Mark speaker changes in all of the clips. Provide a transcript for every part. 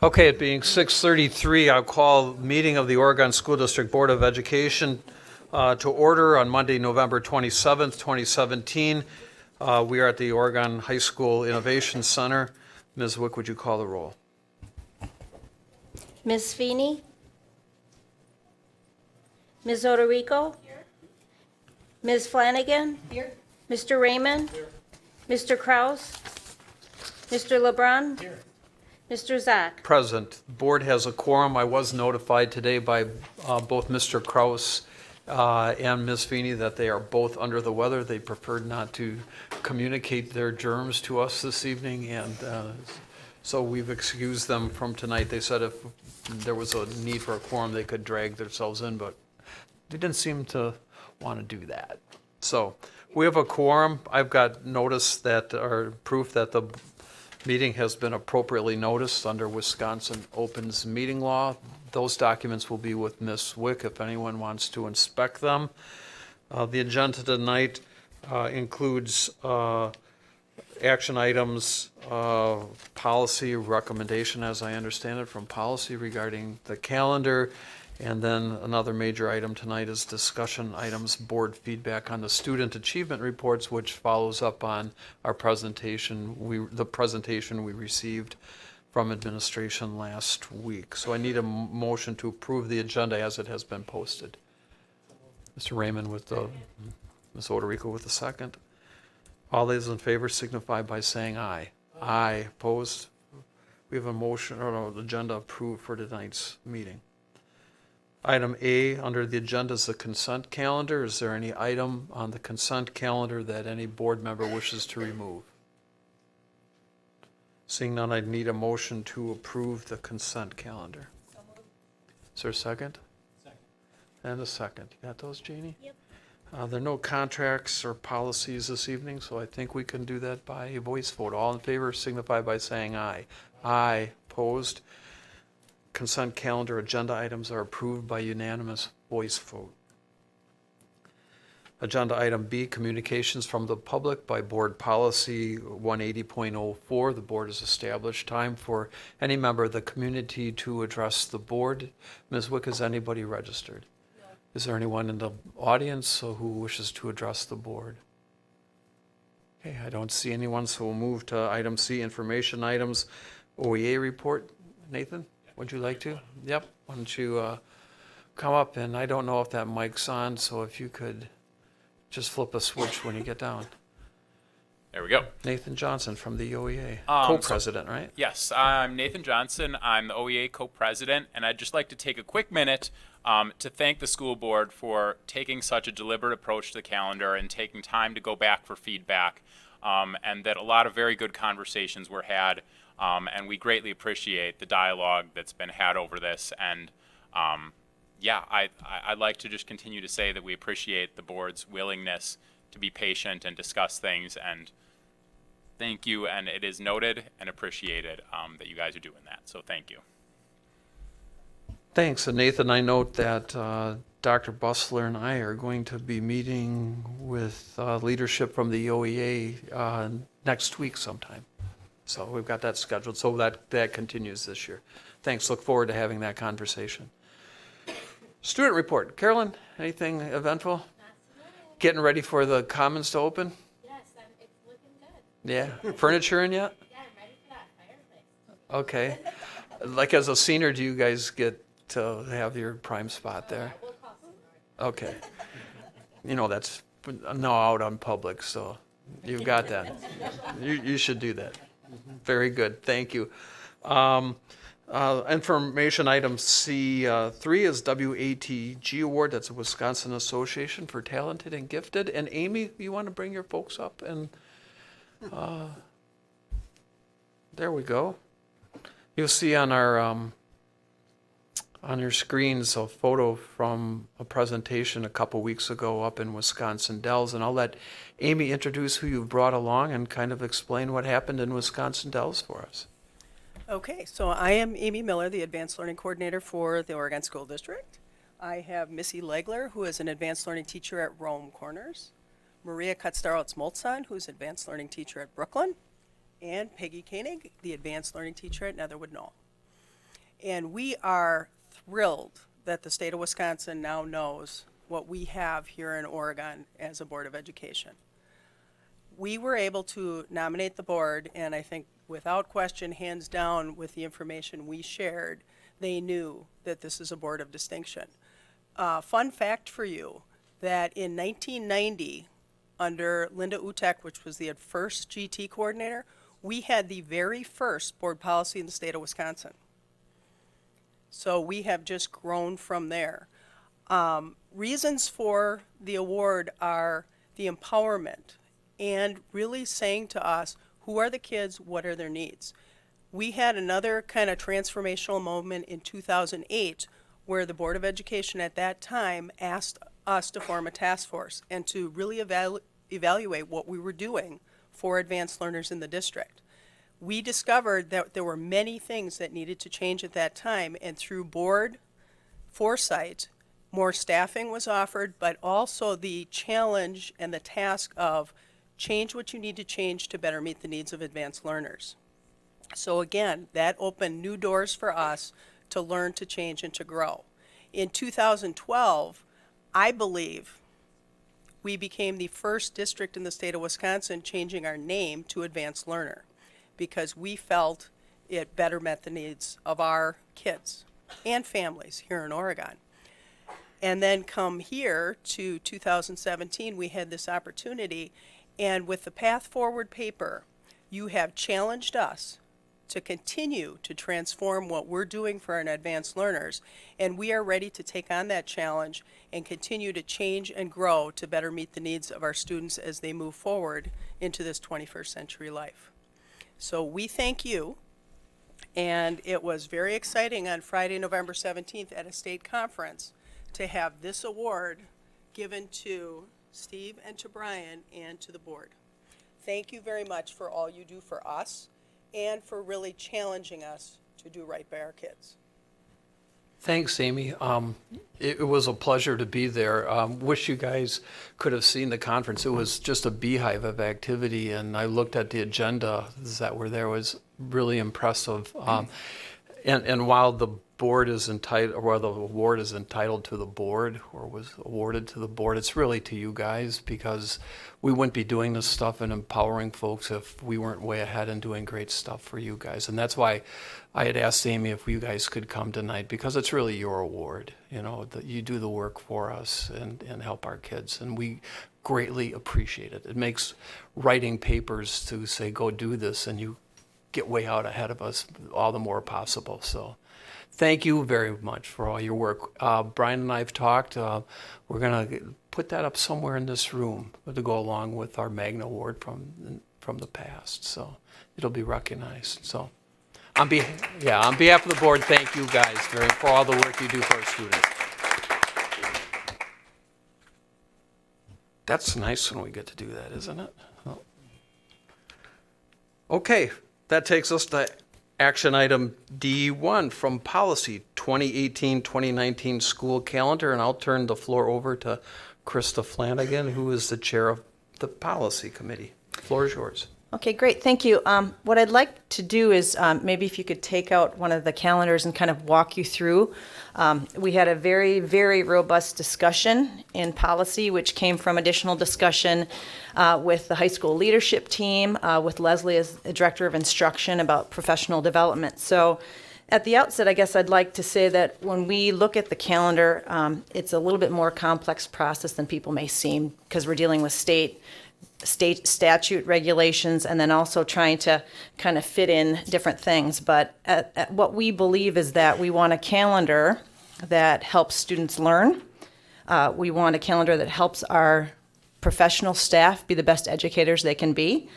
Speaker 1: Okay, it being 6:33, I'll call meeting of the Oregon School District Board of Education to order on Monday, November 27th, 2017. We are at the Oregon High School Innovation Center. Ms. Wick, would you call the roll?
Speaker 2: Ms. Feeney? Ms. Oderico? Here. Ms. Flanagan? Here. Mr. Raymond? Here. Mr. Kraus? Mr. LeBrun? Here. Mr. Zach?
Speaker 1: Present. Board has a quorum. I was notified today by both Mr. Kraus and Ms. Feeney that they are both under the weather. They preferred not to communicate their germs to us this evening, and so we've excused them from tonight. They said if there was a need for a quorum, they could drag themselves in, but they didn't seem to want to do that. So we have a quorum. I've got notice that, or proof that the meeting has been appropriately noticed under Wisconsin Opens Meeting Law. Those documents will be with Ms. Wick if anyone wants to inspect them. The agenda tonight includes action items, policy recommendation, as I understand it, from policy regarding the calendar. And then another major item tonight is discussion items, board feedback on the student achievement reports, which follows up on our presentation, the presentation we received from administration last week. So I need a motion to approve the agenda as it has been posted. Mr. Raymond with the, Ms. Oderico with the second. All those in favor signify by saying aye. Aye. Opposed? We have a motion, or no, agenda approved for tonight's meeting. Item A under the agenda is the consent calendar. Is there any item on the consent calendar that any board member wishes to remove? Seeing none, I'd need a motion to approve the consent calendar. So moved. Is there a second? Second. And a second. You got those, Jeannie? Yep. There are no contracts or policies this evening, so I think we can do that by a voice vote. All in favor signify by saying aye. Aye. Opposed? Consent calendar agenda items are approved by unanimous voice vote. Agenda item B, communications from the public by board policy 180.04. The board has established time for any member of the community to address the board. Ms. Wick, is anybody registered? No. Is there anyone in the audience who wishes to address the board? Okay, I don't see anyone, so we'll move to item C, information items. OEA report. Nathan? Would you like to? Yep. Why don't you come up, and I don't know if that mic's on, so if you could just flip a switch when you get down.
Speaker 3: There we go.
Speaker 1: Nathan Johnson from the OEA, co-president, right?
Speaker 3: Yes, I'm Nathan Johnson. I'm the OEA co-president, and I'd just like to take a quick minute to thank the school board for taking such a deliberate approach to the calendar and taking time to go back for feedback, and that a lot of very good conversations were had. And we greatly appreciate the dialogue that's been had over this. And yeah, I'd like to just continue to say that we appreciate the board's willingness to be patient and discuss things. And thank you. And it is noted and appreciated that you guys are doing that. So thank you.
Speaker 1: Thanks. And Nathan, I note that Dr. Bustler and I are going to be meeting with leadership from the OEA next week sometime. So we've got that scheduled, so that continues this year. Thanks, look forward to having that conversation. Student report. Carolyn, anything eventful?
Speaker 4: Not tonight.
Speaker 1: Getting ready for the Commons to open?
Speaker 4: Yes, it's looking good.
Speaker 1: Yeah, furniture in yet?
Speaker 4: Yeah, I'm ready for that fireplace.
Speaker 1: Okay. Like as a senior, do you guys get to have your prime spot there?
Speaker 4: We'll call some more.
Speaker 1: Okay. You know, that's no out on public, so you've got that. You should do that. Very good, thank you. Information item C3 is WATG Award. That's a Wisconsin Association for Talented and Gifted. And Amy, you want to bring your folks up? And there we go. You'll see on our on your screens a photo from a presentation a couple weeks ago up in Wisconsin Dells, and I'll let Amy introduce who you've brought along and kind of explain what happened in Wisconsin Dells for us.
Speaker 5: Okay, so I am Amy Miller, the Advanced Learning Coordinator for the Oregon School District. I have Missy Legler, who is an Advanced Learning Teacher at Rome Corners, Maria Kutzdarowitz-Moltzon, who's an Advanced Learning Teacher at Brooklyn, and Peggy Koenig, the Advanced Learning Teacher at Netherwood Knoll. And we are thrilled that the state of Wisconsin now knows what we have here in Oregon as a Board of Education. We were able to nominate the board, and I think without question, hands down, with the information we shared, they knew that this is a board of distinction. Fun fact for you, that in 1990, under Linda Utek, which was the first GT coordinator, we had the very first board policy in the state of Wisconsin. So we have just grown from there. Reasons for the award are the empowerment and really saying to us, who are the kids, what are their needs? We had another kind of transformational moment in 2008 where the Board of Education at that time asked us to form a task force and to really evaluate what we were doing for advanced learners in the district. We discovered that there were many things that needed to change at that time, and through board foresight, more staffing was offered, but also the challenge and the task of change what you need to change to better meet the needs of advanced learners. So again, that opened new doors for us to learn, to change, and to grow. In 2012, I believe we became the first district in the state of Wisconsin changing our name to Advanced Learner, because we felt it better met the needs of our kids and families here in Oregon. And then come here to 2017, we had this opportunity, and with the Path Forward paper, you have challenged us to continue to transform what we're doing for our advanced learners, and we are ready to take on that challenge and continue to change and grow to better meet the needs of our students as they move forward into this 21st century life. So we thank you, and it was very exciting on Friday, November 17th at a state conference to have this award given to Steve and to Brian and to the board. Thank you very much for all you do for us and for really challenging us to do right by our kids.
Speaker 1: Thanks, Amy. It was a pleasure to be there. Wish you guys could have seen the conference. It was just a beehive of activity, and I looked at the agenda that were there. It was really impressive. And while the board is entitled, or while the award is entitled to the board, or was awarded to the board, it's really to you guys, because we wouldn't be doing this stuff and empowering folks if we weren't way ahead and doing great stuff for you guys. And that's why I had asked Amy if you guys could come tonight, because it's really your award. You know, that you do the work for us and help our kids, and we greatly appreciate it. It makes writing papers to say, go do this, and you get way out ahead of us all the more possible. So thank you very much for all your work. Brian and I have talked. We're going to put that up somewhere in this room to go along with our Magna Award from the past. So it'll be recognized. So on behalf of the board, thank you guys for all the work you do for our students. That's nice when we get to do that, isn't it? Oh. Okay, that takes us to action item D1 from policy 2018-2019 school calendar, and I'll turn the floor over to Krista Flanagan, who is the chair of the policy committee. The floor is yours.
Speaker 6: Okay, great, thank you. What I'd like to do is maybe if you could take out one of the calendars and kind of walk you through. We had a very, very robust discussion in policy, which came from additional discussion with the high school leadership team, with Leslie as the director of instruction about professional development. So at the outset, I guess I'd like to say that when we look at the calendar, it's a little bit more complex process than people may seem, because we're dealing with state statute regulations and then also trying to kind of fit in different things. But at what we believe is that we want a calendar that helps students learn. We want a calendar that helps our professional staff be the best educators they can be.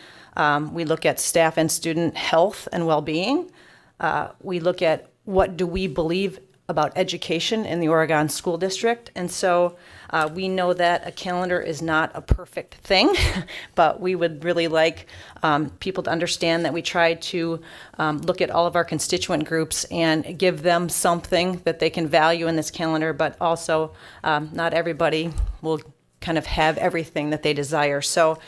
Speaker 6: We look at staff and student health and well-being. We look at what do we believe about education in the Oregon School District. And so we know that a calendar is not a perfect thing, but we would really like people to understand that we try to look at all of our constituent groups and give them something that they can value in this calendar, but also not everybody will kind of have everything that they desire. So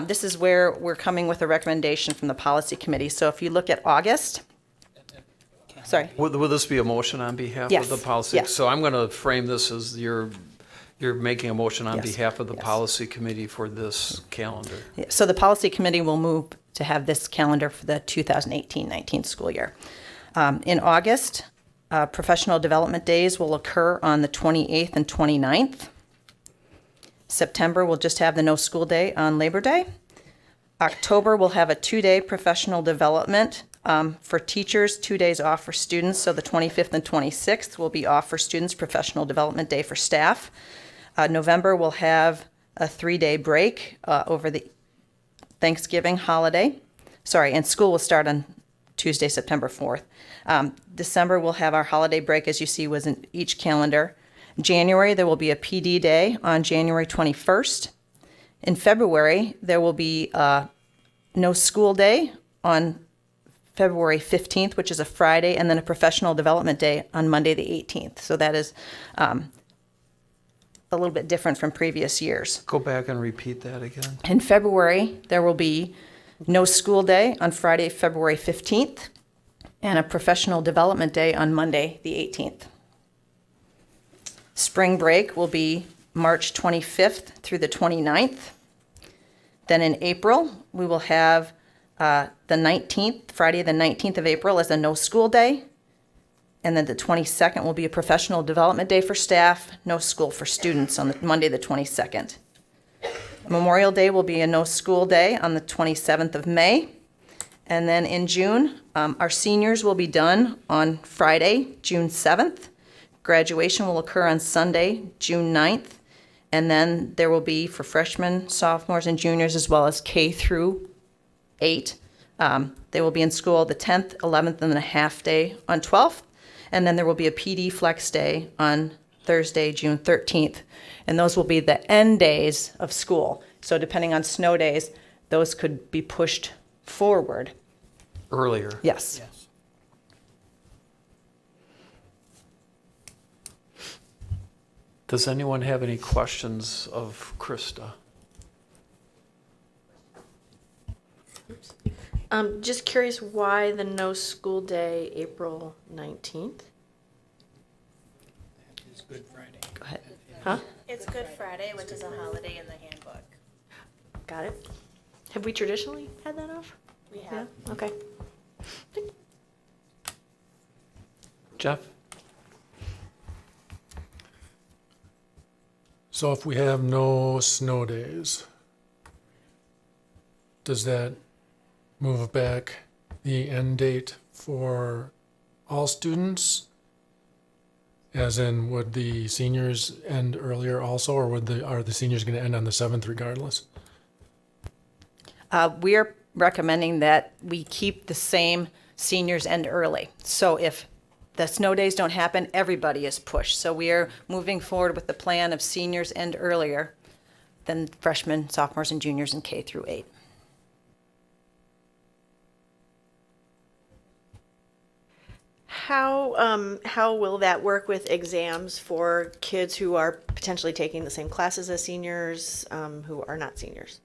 Speaker 6: this is where we're coming with a recommendation from the policy committee. So if you look at August, Sorry.
Speaker 1: Will this be a motion on behalf
Speaker 6: Yes,
Speaker 1: of the policy?
Speaker 6: yes.
Speaker 1: So I'm going to frame this as you're making a motion on
Speaker 6: Yes,
Speaker 1: behalf of the
Speaker 6: yes.
Speaker 1: policy committee for this calendar.
Speaker 6: Yeah, so the policy committee will move to have this calendar for the 2018-19 school year. In August, professional development days will occur on the 28th and 29th. September, we'll just have the no school day on Labor Day. October, we'll have a 2-day professional development for teachers, 2 days off for students. So the 25th and 26th will be off for students, professional development day for staff. November, we'll have a 3-day break over the Thanksgiving holiday. Sorry, and school will start on Tuesday, September 4th. December, we'll have our holiday break, as you see was in each calendar. January, there will be a PD day on January 21st. In February, there will be no school day on February 15th, which is a Friday, and then a professional development day on Monday, the 18th. So that is a little bit different from previous years.
Speaker 1: Go back and repeat that again.
Speaker 6: In February, there will be no school day on Friday, February 15th, and a professional development day on Monday, the 18th. Spring break will be March 25th through the 29th. Then in April, we will have the 19th, Friday the 19th of April as a no school day. And then the 22nd will be a professional development day for staff, no school for students on the Monday the 22nd. Memorial Day will be a no school day on the 27th of May. And then in June, our seniors will be done on Friday, June 7th. Graduation will occur on Sunday, June 9th. And then there will be for freshmen, sophomores, and juniors, as well as K through 8. They will be in school the 10th, 11th, and then a half day on 12th. And then there will be a PD flex day on Thursday, June 13th. And those will be the end days of school. So depending on snow days, those could be pushed forward.
Speaker 1: Earlier.
Speaker 6: Yes.
Speaker 1: Does anyone have any questions of Krista?
Speaker 7: Just curious why the no school day, April 19th?
Speaker 8: It's Good Friday.
Speaker 6: Go ahead.
Speaker 7: Huh?
Speaker 9: It's Good Friday, which is a holiday in the handbook.
Speaker 7: Got it. Have we traditionally had that off?
Speaker 9: We
Speaker 7: Yeah,
Speaker 9: have.
Speaker 7: okay.
Speaker 1: Jeff?
Speaker 8: So if we have no snow days, does that move back the end date for all students? As in, would the seniors end earlier also, or are the seniors going to end on the 7th regardless?
Speaker 6: We are recommending that we keep the same seniors end early. So if the snow days don't happen, everybody is pushed. So we are moving forward with the plan of seniors end earlier than freshmen, sophomores, and juniors in K through 8.
Speaker 7: How will that work with exams for kids who are potentially taking the same classes as seniors, who are not seniors?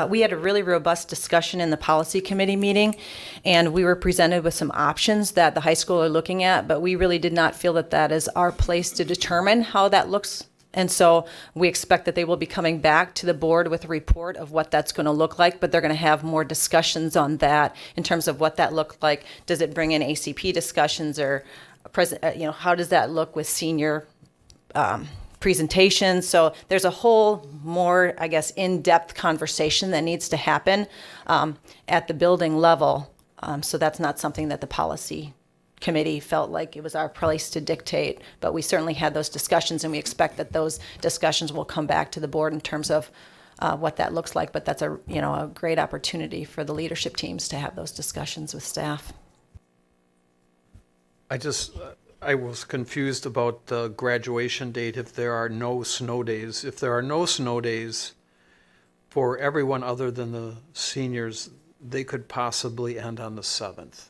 Speaker 6: We had a really robust discussion in the policy committee meeting, and we were presented with some options that the high school are looking at, but we really did not feel that that is our place to determine how that looks. And so we expect that they will be coming back to the board with a report of what that's going to look like, but they're going to have more discussions on that in terms of what that looked like. Does it bring in ACP discussions, or how does that look with senior presentations? So there's a whole more, I guess, in-depth conversation that needs to happen at the building level. So that's not something that the policy committee felt like it was our place to dictate, but we certainly had those discussions, and we expect that those discussions will come back to the board in terms of what that looks like. But that's a great opportunity for the leadership teams to have those discussions with staff.
Speaker 1: I was confused about the graduation date if there are no snow days. If there are no snow days for everyone other than the seniors, they could possibly end on the 7th.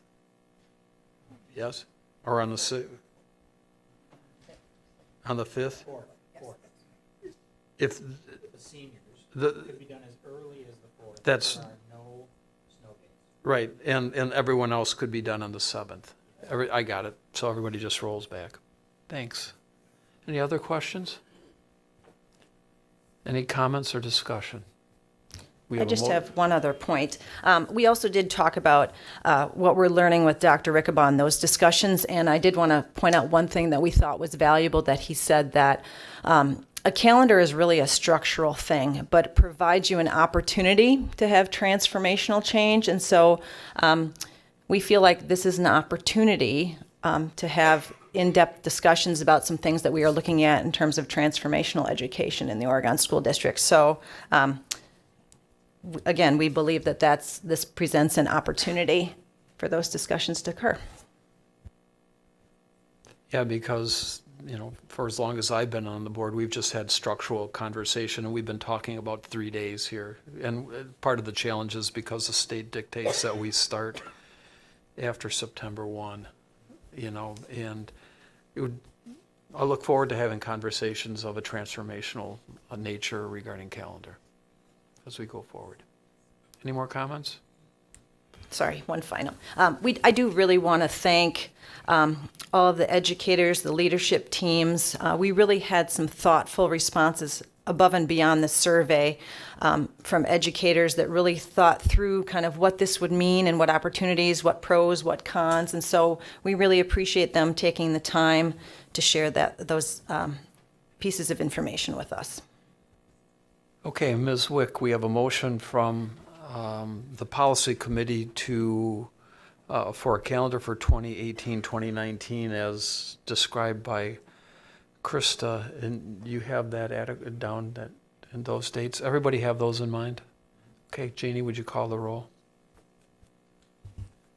Speaker 1: Yes? Or on the 5th? If
Speaker 10: The seniors
Speaker 1: the,
Speaker 10: could be done as early as the 4th.
Speaker 1: That's-
Speaker 10: There are no snow days.
Speaker 1: right, and everyone else could be done on the 7th. I got it. So everybody just rolls back. Thanks. Any other questions? Any comments or discussion? We
Speaker 6: I
Speaker 1: a
Speaker 6: just
Speaker 1: mo-
Speaker 6: have one other point. We also did talk about what we're learning with Dr. Rickabaugh in those discussions, and I did want to point out one thing that we thought was valuable, that he said that a calendar is really a structural thing, but it provides you an opportunity to have transformational change. And so we feel like this is an opportunity to have in-depth discussions about some things that we are looking at in terms of transformational education in the Oregon School District. So again, we believe that this presents an opportunity for those discussions to occur.
Speaker 1: Yeah, because, for as long as I've been on the board, we've just had structural conversation, and we've been talking about 3 days here. And part of the challenge is because the state dictates that we start after September 1, and I look forward to having conversations of a transformational nature regarding calendar as we go forward. Any more comments?
Speaker 6: Sorry, one final. I do really want to thank all of the educators, the leadership teams. We really had some thoughtful responses above and beyond the survey from educators that really thought through kind of what this would mean and what opportunities, what pros, what cons. And so we really appreciate them taking the time to share those pieces of information with us.
Speaker 1: Okay, Ms. Wick, we have a motion from the policy committee for a calendar for 2018-2019 as described by Krista, and you have that down in those dates. Everybody have those in mind? Okay, Janie, would you call the roll?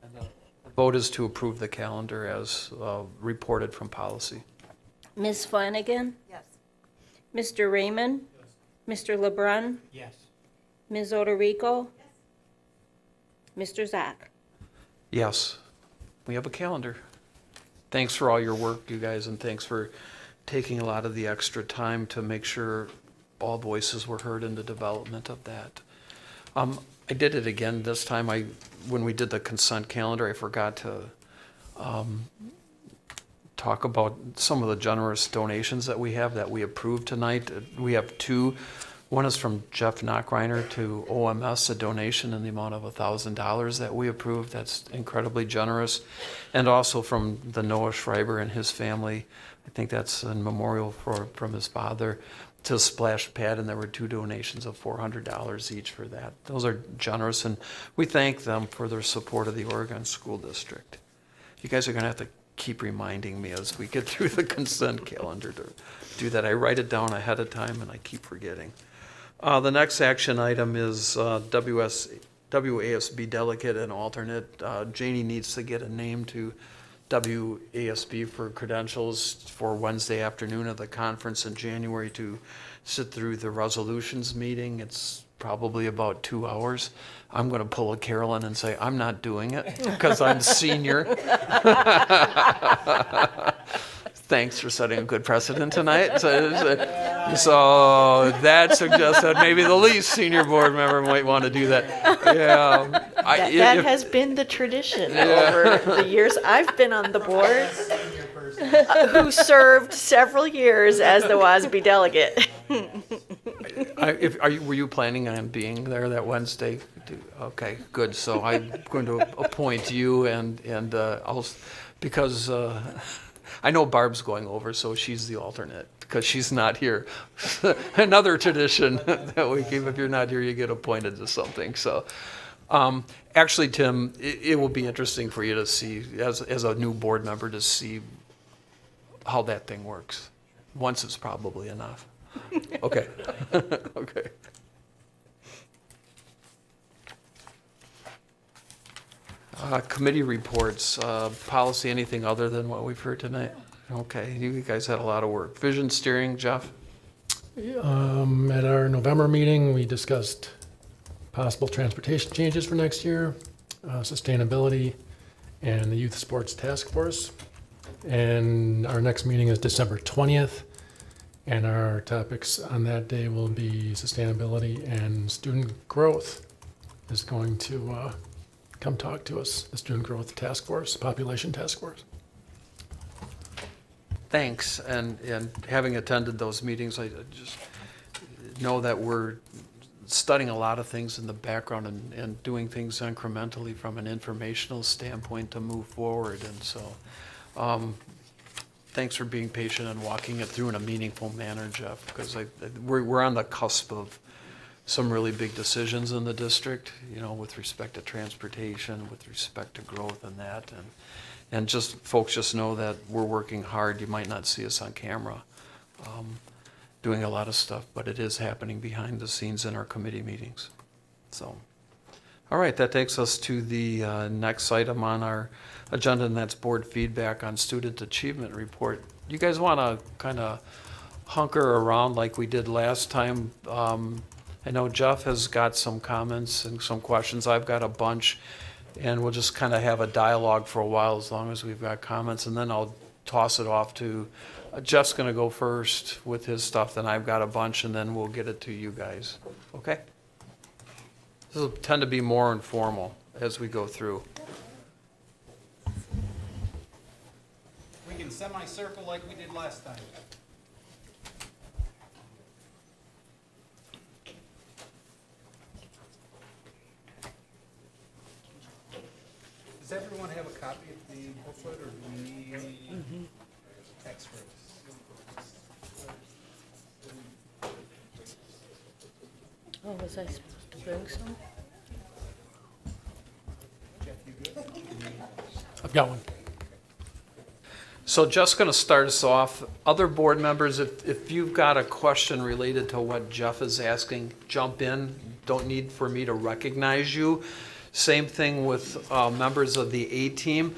Speaker 1: The vote is to approve the calendar as reported from policy.
Speaker 2: Ms. Flanagan?
Speaker 9: Yes.
Speaker 2: Mr. Raymond? Mr. LeBrun?
Speaker 10: Yes.
Speaker 2: Ms. Oderico? Mr. Zach?
Speaker 1: Yes, we have a calendar. Thanks for all your work, you guys, and thanks for taking a lot of the extra time to make sure all voices were heard in the development of that. I did it again this time. When we did the consent calendar, I forgot to talk about some of the generous donations that we have that we approved tonight. We have two. One is from Jeff Knockreiner to OMS, a donation in the amount of $1,000 that we approved. That's incredibly generous. And also from the Noah Schreiber and his family. I think that's in memorial from his father to Splash Pad, and there were two donations of $400 each for that. Those are generous, and we thank them for their support of the Oregon School District. You guys are going to have to keep reminding me as we get through the consent calendar to do that. I write it down ahead of time, and I keep forgetting. The next action item is WASB delegate and alternate. Janie needs to get a name to WASB for credentials for Wednesday afternoon of the conference in January to sit through the resolutions meeting. It's probably about 2 hours. I'm going to pull a Carolyn and say, I'm not doing it because I'm senior. Thanks for setting a good precedent tonight. So that suggests that maybe the least senior board member might want to do that. Yeah,
Speaker 7: That has been the tradition over the years I've been on the board, who served several years as the WASB delegate.
Speaker 1: were you planning on being there that Wednesday? Okay, good. So I'm going to appoint you and I'll, because I know Barb's going over, so she's the alternate because she's not here. Another tradition that we keep: if you're not here, you get appointed to something. So, actually, Tim, it will be interesting for you to see as a new board member to see how that thing works. Once is probably enough. Okay. Okay. Committee reports, policy, anything other than what we've heard tonight? Okay, you guys had a lot of work. Vision steering, Jeff?
Speaker 8: At our November meeting, we discussed possible transportation changes for next year, sustainability, and the Youth Sports Task Force. And our next meeting is December 20th, and our topics on that day will be sustainability and student growth is going to come talk to us, the Student Growth Task Force, Population Task Force.
Speaker 1: Thanks, and having attended those meetings, I just know that we're studying a lot of things in the background and doing things incrementally from an informational standpoint to move forward, and so, thanks for being patient and walking it through in a meaningful manner, Jeff, because we're on the cusp of some really big decisions in the district, you know, with respect to transportation, with respect to growth and that, and just, folks just know that we're working hard. You might not see us on camera, doing a lot of stuff, but it is happening behind the scenes in our committee meetings. So, all right, that takes us to the next item on our agenda, and that's board feedback on student achievement report. You guys want to kind of hunker around like we did last time? I know Jeff has got some comments and some questions. I've got a bunch, and we'll just kind of have a dialogue for a while as long as we've got comments, and then I'll toss it off to, Jeff's going to go first with his stuff, then I've got a bunch, and then we'll get it to you guys. Okay? This will tend to be more informal as we go through.
Speaker 10: We can semicircle like we did last time. Does everyone have a copy of the booklet, or do we need text for this?
Speaker 2: Oh, was I supposed to bring some?
Speaker 10: Jeff, you good?
Speaker 8: I've got one.
Speaker 1: So Jeff's going to start us off. Other board members, if you've got a question related to what Jeff is asking, jump in. Don't need for me to recognize you. Same thing with members of the A team.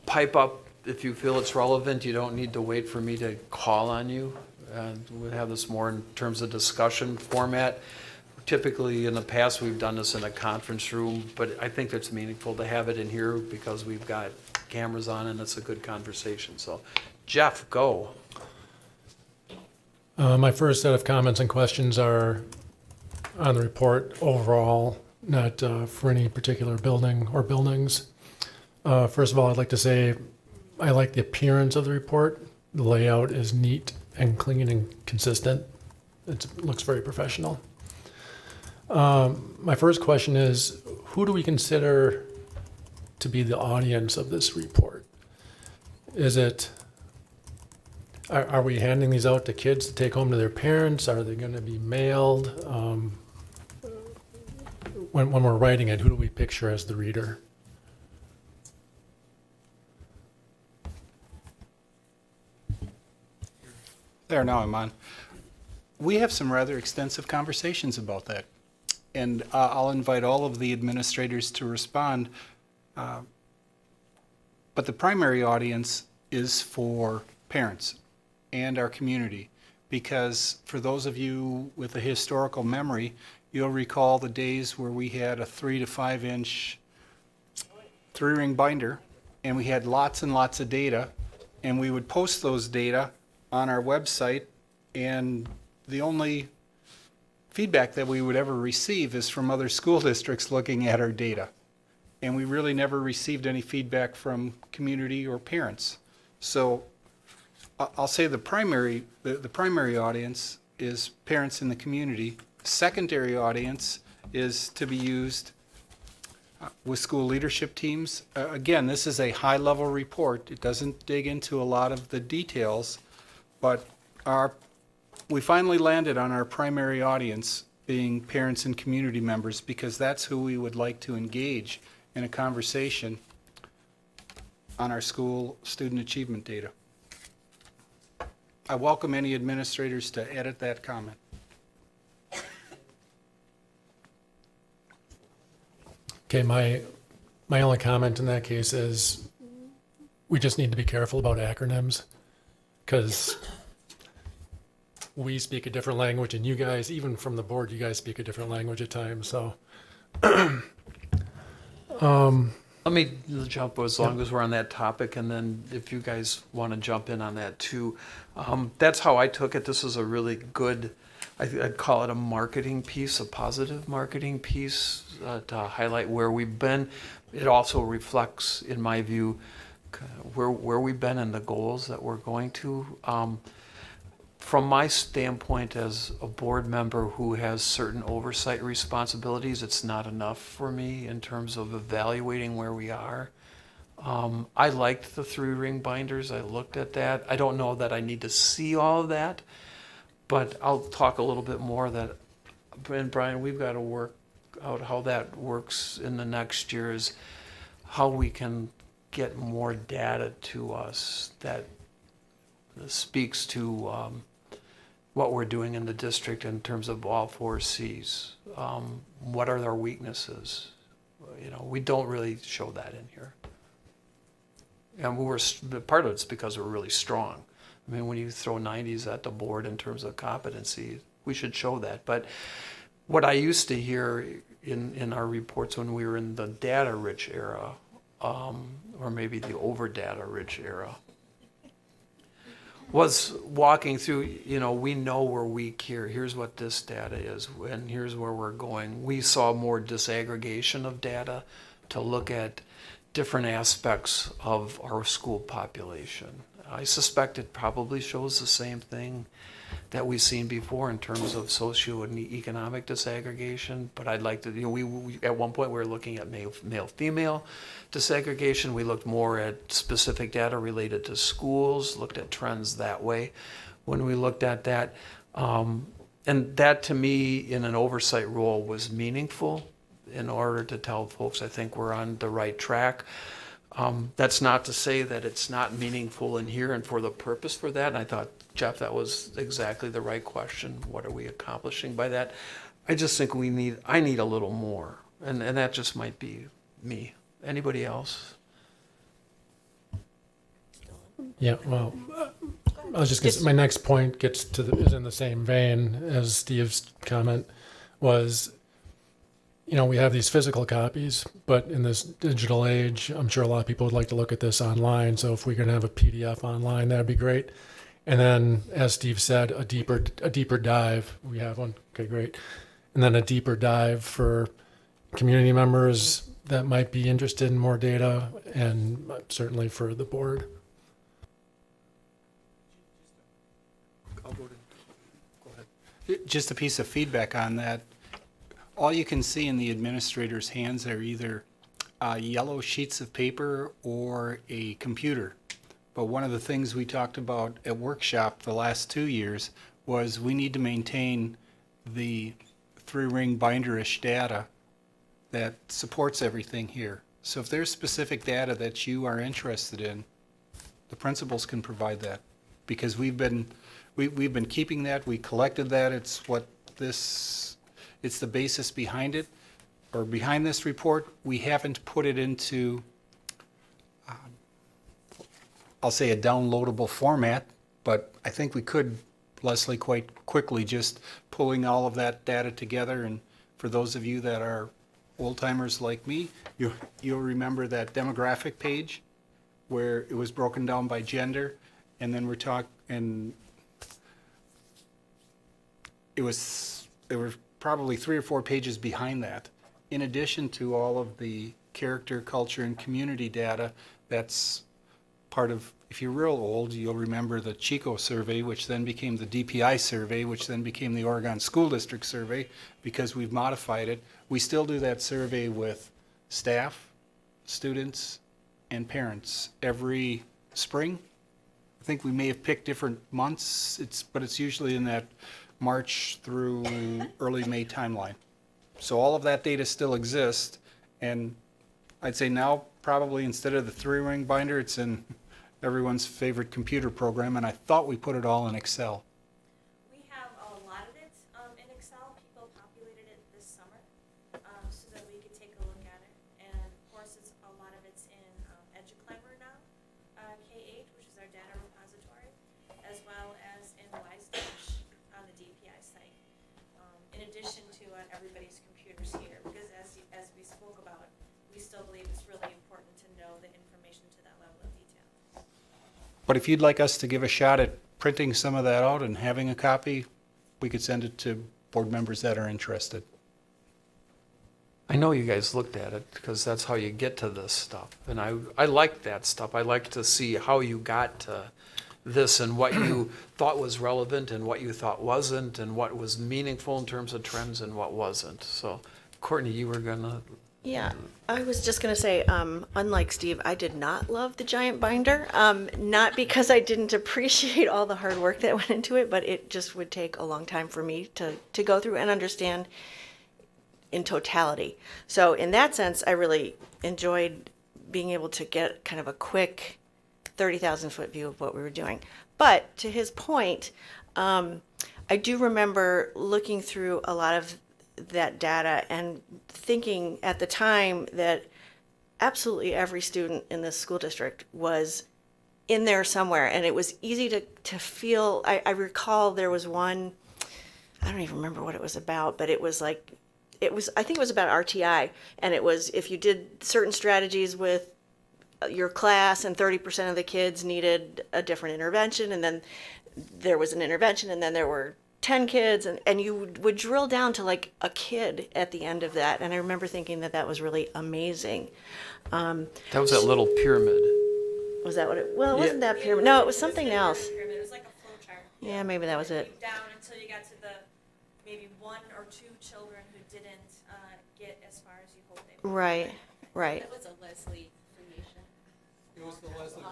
Speaker 1: Pipe up if you feel it's relevant. You don't need to wait for me to call on you. We'll have this more in terms of discussion format. Typically, in the past, we've done this in a conference room, but I think it's meaningful to have it in here because we've got cameras on and it's a good conversation. So, Jeff, go.
Speaker 8: My first set of comments and questions are on the report overall, not for any particular building or buildings. First of all, I'd like to say I like the appearance of the report. The layout is neat and clean and consistent. It looks very professional. My first question is, who do we consider to be the audience of this report? Is it, are we handing these out to kids to take home to their parents? Are they going to be mailed? When we're writing it, who do we picture as the reader?
Speaker 10: There, now I'm on. We have some rather extensive conversations about that. And I'll invite all of the administrators to respond. But the primary audience is for parents and our community. Because for those of you with a historical memory, you'll recall the days where we had a 3 to 5 inch 3-ring binder, and we had lots and lots of data, and we would post those data on our website, and the only feedback that we would ever receive is from other school districts looking at our data. And we really never received any feedback from community or parents. So I'll say the primary audience is parents in the community. Secondary audience is to be used with school leadership teams. Again, this is a high-level report. It doesn't dig into a lot of the details, but we finally landed on our primary audience being parents and community members because that's who we would like to engage in a conversation on our school student achievement data. I welcome any administrators to edit that comment.
Speaker 8: Okay, my only comment in that case is we just need to be careful about acronyms because we speak a different language and you guys, even from the board, you guys speak a different language at times, so.
Speaker 1: Let me jump as long as we're on that topic, and then if you guys want to jump in on that too. That's how I took it. This is a really good I'd call it a marketing piece, a positive marketing piece to highlight where we've been. It also reflects, in my view, where we've been and the goals that we're going to. From my standpoint as a board member who has certain oversight responsibilities, it's not enough for me in terms of evaluating where we are. I liked the 3-ring binders. I looked at that. I don't know that I need to see all of that, but I'll talk a little bit more that, and Brian, we've got to work out how that works in the next year, is how we can get more data to us that speaks to what we're doing in the district in terms of all 4 Cs. What are our weaknesses? You know, we don't really show that in here. And part of it's because we're really strong. I mean, when you throw 90s at the board in terms of competency, we should show that. But what I used to hear in our reports when we were in the data-rich era, or maybe the over-data-rich era, was walking through, you know, we know we're weak here. Here's what this data is, and here's where we're going. We saw more disaggregation of data to look at different aspects of our school population. I suspect it probably shows the same thing that we've seen before in terms of socio and economic disaggregation, but I'd like to, you know, we at one point we were looking at male-female disaggregation. We looked more at specific data related to schools, looked at trends that way when we looked at that. And that to me in an oversight role was meaningful in order to tell folks, I think we're on the right track. That's not to say that it's not meaningful in here and for the purpose for that. And I thought, Jeff, that was exactly the right question. What are we accomplishing by that? I just think I need a little more. And that just might be me. Anybody else?
Speaker 8: Yeah, well, I was just gonna say, my next point is in the same vein as Steve's comment, was, you know, we have these physical copies, but in this digital age, I'm sure a lot of people would like to look at this online. So if we can have a PDF online, that'd be great. And then, as Steve said, a deeper dive. We have one. Okay, great. And then a deeper dive for community members that might be interested in more data, and certainly for the board.
Speaker 10: Go ahead. Just a piece of feedback on that. All you can see in the administrator's hands are either yellow sheets of paper or a computer. But one of the things we talked about at workshop the last 2 years was we need to maintain the 3-ring binderish data that supports everything here. So if there's specific data that you are interested in, the principals can provide that, because we've been keeping that. We collected that. It's the basis behind it, or behind this report. We haven't put it into, I'll say, a downloadable format, but I think we could, Leslie, quite quickly, just pulling all of that data together. And for those of you that are old-timers like me, you'll remember that demographic page where it was broken down by gender, and then and it was probably 3 or 4 pages behind that, in addition to all of the character, culture, and community data that's part of, if you're real old, you'll remember the Chico survey, which then became the DPI survey, which then became the Oregon School District survey, because we've modified it. We still do that survey with staff, students, and parents every spring. I think we may have picked different months, but it's usually in that March through early May timeline. So all of that data still exists, and I'd say now probably instead of the 3-ring binder, it's in everyone's favorite computer program, and I thought we put it all in Excel.
Speaker 9: We have a lot of it in Excel. People populated it this summer so that we could take a look at it. And of course, a lot of it's in EduClimber now, K8, which is our data repository, as well as in WiseDash on the DPI site. In addition to on everybody's computers here, because as we spoke about, we still believe it's really important to know the information to that level of detail.
Speaker 10: But if you'd like us to give a shot at printing some of that out and having a copy we could send it to board members that are interested.
Speaker 1: I know you guys looked at it because that's how you get to this stuff. And I like that stuff. I like to see how you got to this and what you thought was relevant and what you thought wasn't and what was meaningful in terms of trends and what wasn't. So Courtney, you were gonna.
Speaker 7: Yeah, I was just gonna say, unlike Steve, I did not love the giant binder. Not because I didn't appreciate all the hard work that went into it, but it just would take a long time for me to go through and understand in totality. So in that sense, I really enjoyed being able to get kind of a quick 30,000 foot view of what we were doing. But to his point, I do remember looking through a lot of that data and thinking at the time that absolutely every student in this school district was in there somewhere, and it was easy to feel. I recall there was one, I don't even remember what it was about, but it was like, I think it was about RTI, and it was if you did certain strategies with your class and 30% of the kids needed a different intervention, and then there was an intervention, and then there were 10 kids, and you would drill down to like a kid at the end of that. And I remember thinking that was really amazing.
Speaker 1: That was that little pyramid.
Speaker 7: Was that what it, well, it wasn't that pyramid. No, it was something else.
Speaker 9: It was like a flow chart.
Speaker 7: Yeah, maybe that was it.
Speaker 9: Down until you got to the maybe 1 or 2 children who didn't get as far as you hoped they would.
Speaker 7: Right, right.
Speaker 4: That was a Leslie creation.
Speaker 10: It was the
Speaker 4: Leslie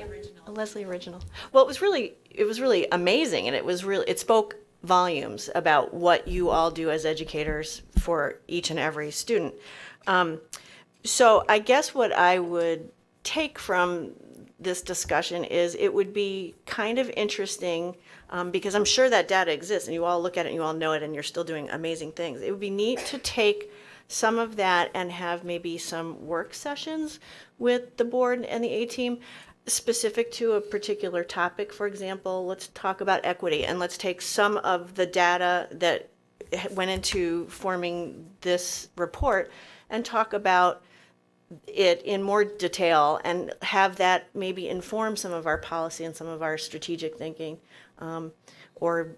Speaker 4: original.
Speaker 7: A Leslie original. Well, it was really amazing, and it spoke volumes about what you all do as educators for each and every student. So I guess what I would take from this discussion is it would be kind of interesting, because I'm sure that data exists and you all look at it and you all know it and you're still doing amazing things. It would be neat to take some of that and have maybe some work sessions with the board and the A-team specific to a particular topic. For example, let's talk about equity, and let's take some of the data that went into forming this report and talk about it in more detail and have that maybe inform some of our policy and some of our strategic thinking. Or,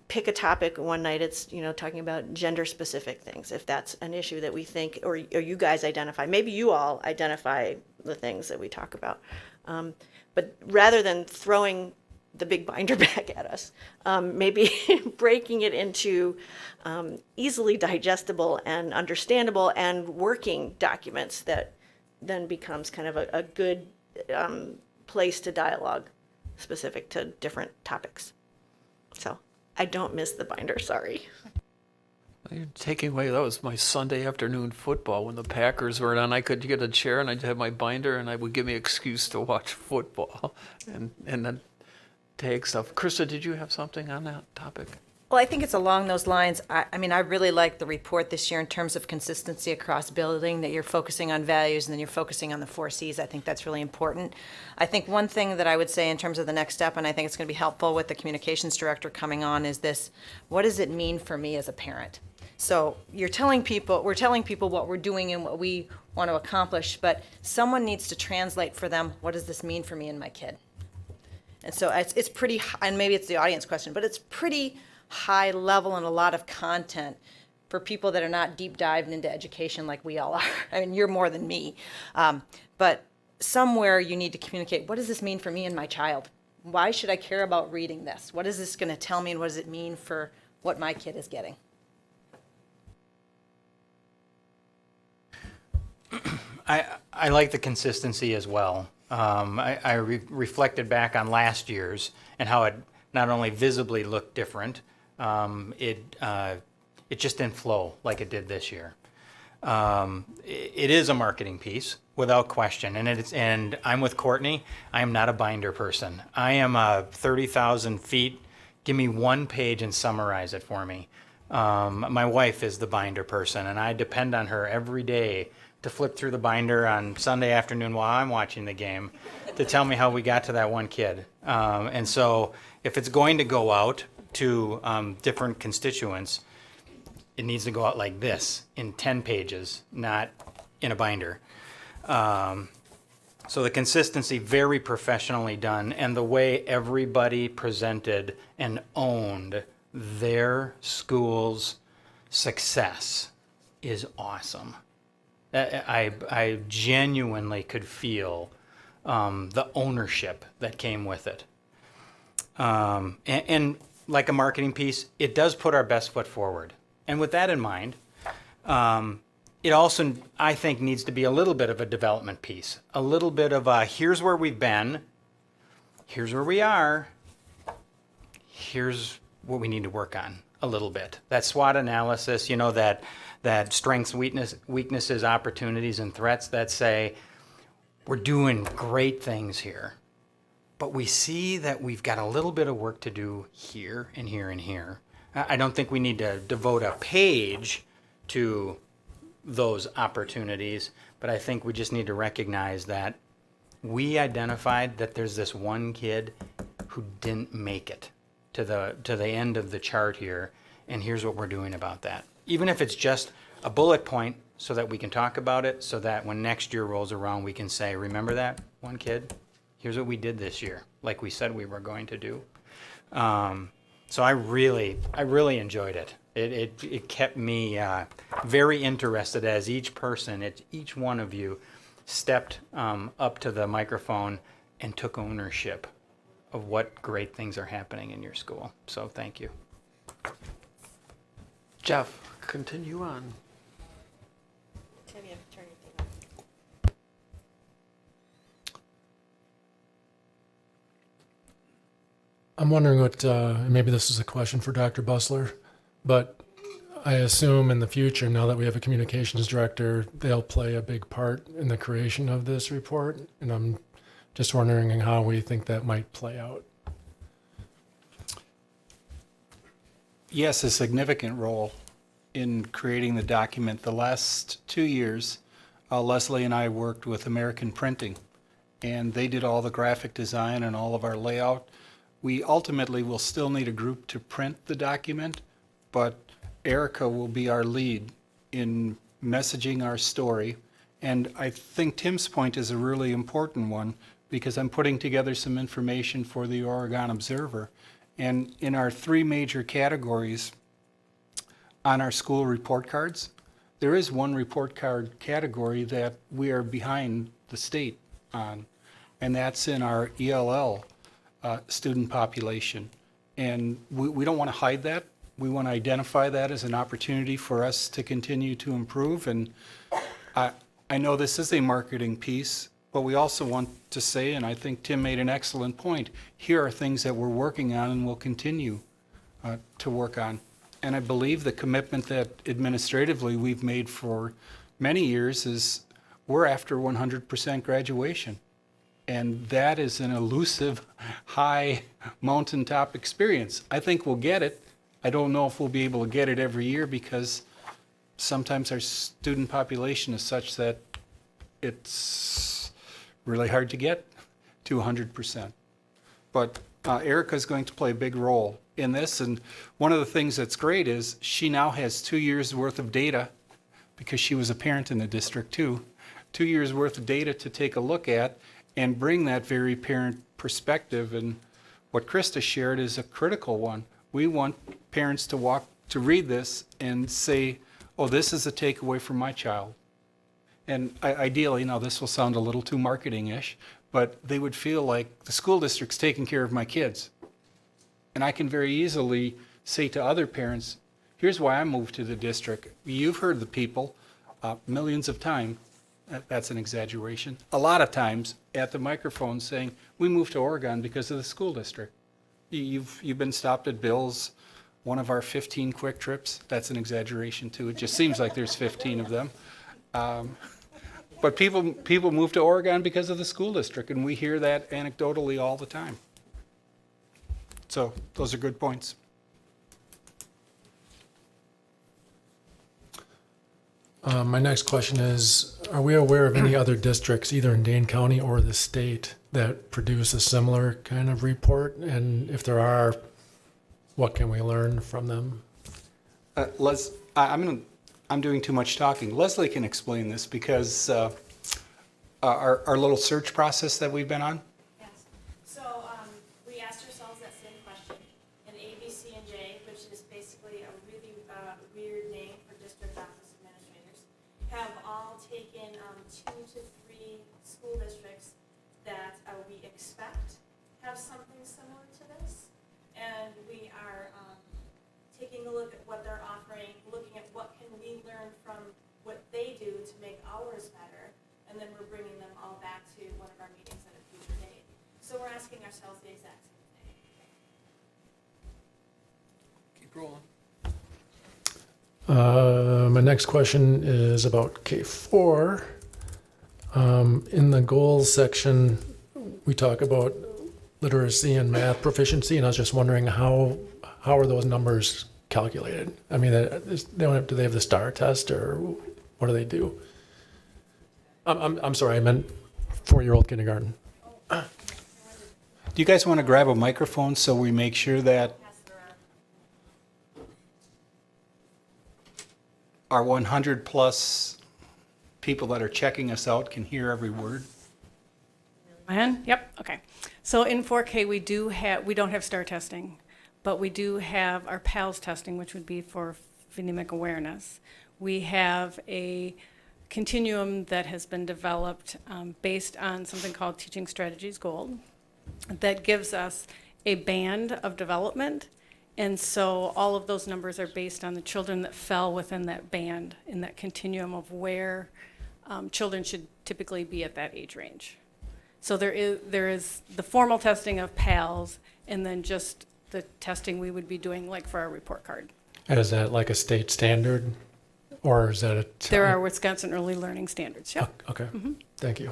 Speaker 7: pick a topic one night, it's, talking about gender specific things, if that's an issue that we think, or you guys identify, maybe you all identify the things that we talk about. But rather than throwing the big binder back at us, maybe breaking it into easily digestible and understandable and working documents that then becomes kind of a good place to dialogue specific to different topics. So I don't miss the binder, sorry.
Speaker 1: You're taking away, that was my Sunday afternoon football when the Packers were on. I could get a chair and I'd have my binder and I would give me an excuse to watch football and then take stuff. Krista, did you have something on that topic?
Speaker 6: Well, I think it's along those lines. I mean, I really like the report this year in terms of consistency across building, that you're focusing on values and then you're focusing on the 4 Cs. I think that's really important. I think one thing that I would say in terms of the next step, and I think it's going to be helpful with the communications director coming on, is this: what does it mean for me as a parent? So we're telling people what we're doing and what we want to accomplish, but someone needs to translate for them, what does this mean for me and my kid? And so it's pretty, and maybe it's the audience question, but it's pretty high level and a lot of content for people that are not deep diving into education like we all are. I mean, you're more than me. But somewhere you need to communicate, what does this mean for me and my child? Why should I care about reading this? What is this going to tell me, and what does it mean for what my kid is getting?
Speaker 11: I like the consistency as well. I reflected back on last year's and how it not only visibly looked different, it just didn't flow like it did this year. It is a marketing piece without question, and I'm with Courtney. I am not a binder person. I am 30,000 feet. Give me one page and summarize it for me. My wife is the binder person, and I depend on her every day to flip through the binder on Sunday afternoon while I'm watching the game to tell me how we got to that one kid. And so if it's going to go out to different constituents, it needs to go out like this in 10 pages, not in a binder. So the consistency, very professionally done, and the way everybody presented and owned their school's success is awesome. I genuinely could feel the ownership that came with it. And like a marketing piece, it does put our best foot forward. And with that in mind, it also, I think, needs to be a little bit of a development piece. A little bit of a, here's where we've been, here's where we are, here's what we need to work on a little bit. That SWOT analysis, you know, that strengths, weaknesses, opportunities, and threats that say, we're doing great things here, but we see that we've got a little bit of work to do here and here and here. I don't think we need to devote a page to those opportunities, but I think we just need to recognize that we identified that there's this one kid who didn't make it to the end of the chart here, and here's what we're doing about that. Even if it's just a bullet point so that we can talk about it, so that when next year rolls around, we can say, remember that one kid? Here's what we did this year, like we said we were going to do. So I really enjoyed it. It kept me very interested as each person, each one of you stepped up to the microphone and took ownership of what great things are happening in your school. So thank you.
Speaker 1: Jeff, continue on.
Speaker 7: Tim, you have to turn your thing on.
Speaker 8: I'm wondering what, maybe this is a question for Dr. Bussler, but I assume in the future, now that we have a communications director, they'll play a big part in the creation of this report. And I'm just wondering how we think that might play out.
Speaker 10: Yes, a significant role in creating the document. The last 2 years, Leslie and I worked with American Printing, and they did all the graphic design and all of our layout. We ultimately will still need a group to print the document, but Erica will be our lead in messaging our story. And I think Tim's point is a really important one, because I'm putting together some information for the Oregon Observer. And in our 3 major categories on our school report cards, there is one report card category that we are behind the state on, and that's in our ELL student population. And we don't want to hide that. We want to identify that as an opportunity for us to continue to improve. And I know this is a marketing piece, but we also want to say, and I think Tim made an excellent point, here are things that we're working on and will continue to work on. And I believe the commitment that administratively we've made for many years is we're after 100% graduation. And that is an elusive, high mountaintop experience. I think we'll get it. I don't know if we'll be able to get it every year, because sometimes our student population is such that it's really hard to get to 100%. But Erica's going to play a big role in this. And one of the things that's great is she now has 2 years worth of data, because she was a parent in the district too. 2 years worth of data to take a look at and bring that very parent perspective. And what Krista shared is a critical one. We want parents to read this and say, oh, this is a takeaway from my child. And ideally, now this will sound a little too marketing-ish, but they would feel like the school district's taking care of my kids. And I can very easily say to other parents, here's why I moved to the district. You've heard the people millions of times, that's an exaggeration, a lot of times at the microphone saying, we moved to Oregon because of the school district. You've been stopped at Bill's, one of our 15 quick trips. That's an exaggeration too. It just seems like there's 15 of them. But people move to Oregon because of the school district, and we hear that anecdotally all the time. So those are good points.
Speaker 8: My next question is, are we aware of any other districts, either in Dane County or the state, that produce a similar kind of report? And if there are, what can we learn from them?
Speaker 10: I'm doing too much talking. Leslie can explain this, because our little search process that we've been on?
Speaker 9: Yes. So, we asked ourselves that same question. And A, B, C, and J, which is basically a really weird name for district office administrators, have all taken 2 to 3 school districts that we expect have something similar to this. And we are taking a look at what they're offering, looking at what can we learn from what they do to make ours better, and then we're bringing them all back to one of our meetings at a future date. So we're asking ourselves the exact same thing.
Speaker 1: Keep rolling.
Speaker 8: My next question is about K4. In the goals section, we talk about literacy and math proficiency, and I was just wondering how are those numbers calculated? I mean, do they have the STAR test, or what do they do? I'm sorry, I meant 4-year-old kindergarten.
Speaker 10: Do you guys want to grab a microphone so we make sure that our 100+ people that are checking us out can hear every word?
Speaker 12: Yep, okay. So in 4K, we don't have STAR testing, but we do have our PALS testing, which would be for phonemic awareness. We have a continuum that has been developed based on something called Teaching Strategies Gold that gives us a band of development. And so all of those numbers are based on the children that fell within that band, in that continuum of where children should typically be at that age range. So there is the formal testing of PALS, and then just the testing we would be doing like for our report card.
Speaker 8: And is that like a state standard, or is that a?
Speaker 12: There are Wisconsin Early Learning Standards, yeah.
Speaker 8: Okay, thank you.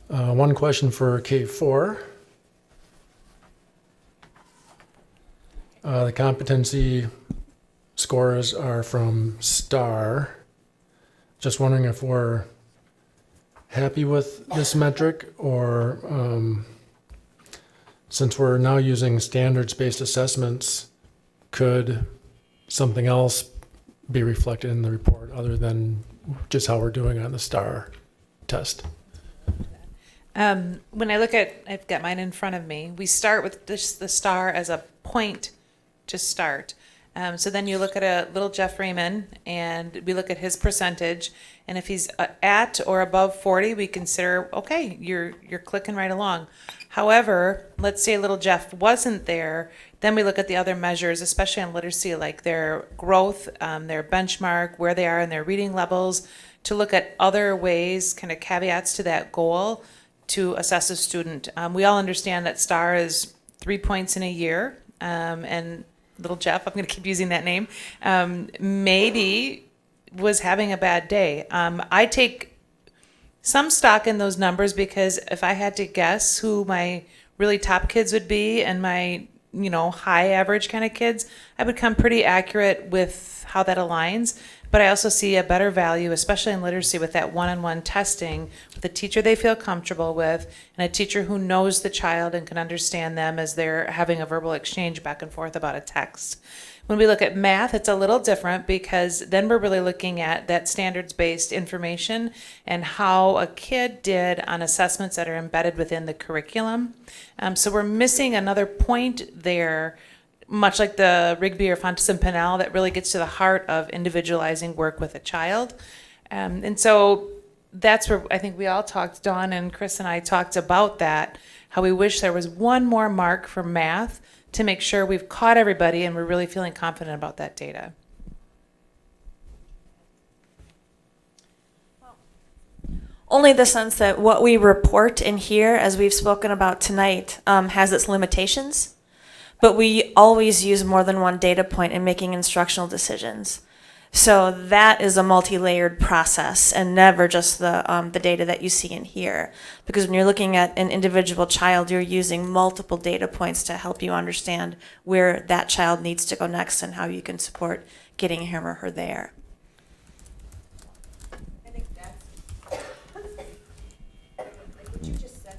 Speaker 8: One question for K4. The competency scores are from STAR. Just wondering if we're happy with this metric, or since we're now using standards-based assessments, could something else be reflected in the report other than just how we're doing on the STAR test?
Speaker 13: When I look at, I've got mine in front of me, we start with just the STAR as a point to start. So then you look at a little Jeff Raymond, and we look at his percentage, and if he's at or above 40, we consider, okay, you're clicking right along. However, let's say little Jeff wasn't there, then we look at the other measures, especially on literacy, like their growth, their benchmark, where they are in their reading levels, to look at other ways, kind of caveats to that goal to assess a student. We all understand that STAR is 3 points in a year, and little Jeff, I'm going to keep using that name, maybe was having a bad day. I take some stock in those numbers because if I had to guess who my really top kids would be and my, high average kind of kids, I would come pretty accurate with how that aligns. But I also see a better value, especially in literacy, with that one-on-one testing with a teacher they feel comfortable with and a teacher who knows the child and can understand them as they're having a verbal exchange back and forth about a text. When we look at math, it's a little different because then we're really looking at that standards-based information and how a kid did on assessments that are embedded within the curriculum. So we're missing another point there, much like the Rigby or Fontes and Pinnell, that really gets to the heart of individualizing work with a child. And so that's where I think we all talked, Dawn and Chris and I talked about that, how we wish there was one more mark for math to make sure we've caught everybody and we're really feeling confident about that data.
Speaker 14: Only the sense that what we report in here, as we've spoken about tonight, has its limitations. But we always use more than one data point in making instructional decisions. So that is a multi-layered process and never just the data that you see in here. Because when you're looking at an individual child, you're using multiple data points to help you understand where that child needs to go next and how you can support getting him or her there.
Speaker 5: I think that's like what you just said.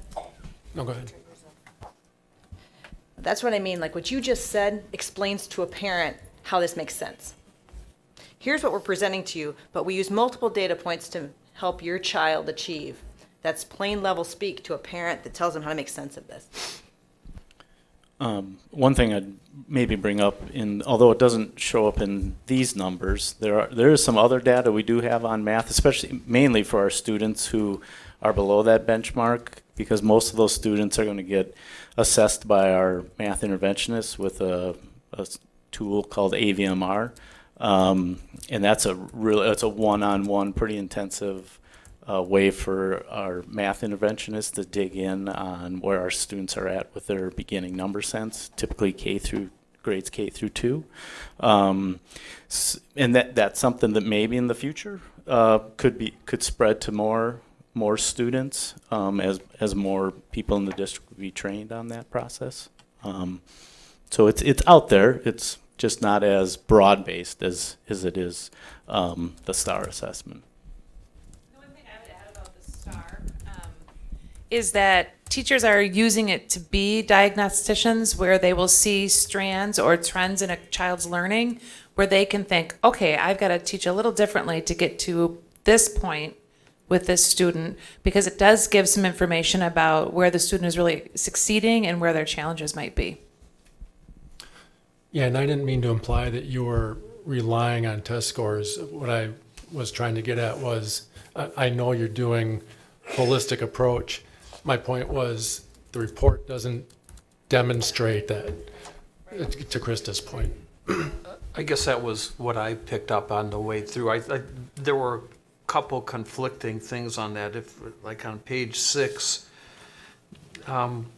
Speaker 8: No, go ahead.
Speaker 6: That's what I mean, like what you just said explains to a parent how this makes sense. Here's what we're presenting to you, but we use multiple data points to help your child achieve. That's plain level speak to a parent that tells them how to make sense of this.
Speaker 15: One thing I'd maybe bring up, although it doesn't show up in these numbers, there is some other data we do have on math, especially mainly for our students who are below that benchmark, because most of those students are going to get assessed by our math interventionists with a tool called AVMR, and that's a one-on-one, pretty intensive way for our math interventionists to dig in on where our students are at with their beginning number sense, typically grades K through 2. And that's something that maybe in the future could spread to more students as more people in the district will be trained on that process. So it's out there. It's just not as broad-based as it is the STAR assessment.
Speaker 13: Is that teachers are using it to be diagnosticians, where they will see strands or trends in a child's learning where they can think, okay, I've got to teach a little differently to get to this point with this student, because it does give some information about where the student is really succeeding and where their challenges might be.
Speaker 8: Yeah, and I didn't mean to imply that you were relying on test scores. What I was trying to get at was, I know you're doing holistic approach. My point was, the report doesn't demonstrate that, to Krista's point.
Speaker 1: I guess that was what I picked up on the way through. There were a couple conflicting things on that. If, like on page 6,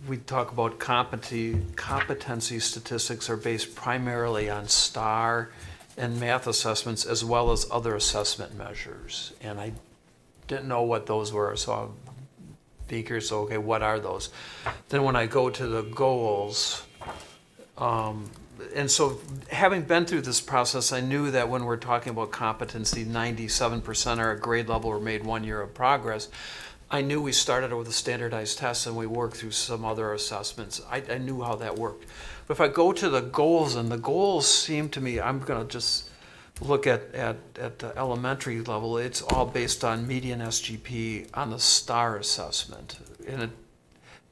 Speaker 1: we talk about competency statistics are based primarily on STAR and math assessments, as well as other assessment measures. And I didn't know what those were, so I'll be curious, so okay, what are those? Then when I go to the goals, and so having been through this process, I knew that when we're talking about competency, 97% are at grade level or made 1 year of progress. I knew we started with a standardized test and we worked through some other assessments. I knew how that worked. But if I go to the goals, and the goals seem to me, I'm going to just look at the elementary level, it's all based on median SGP on the STAR assessment. And it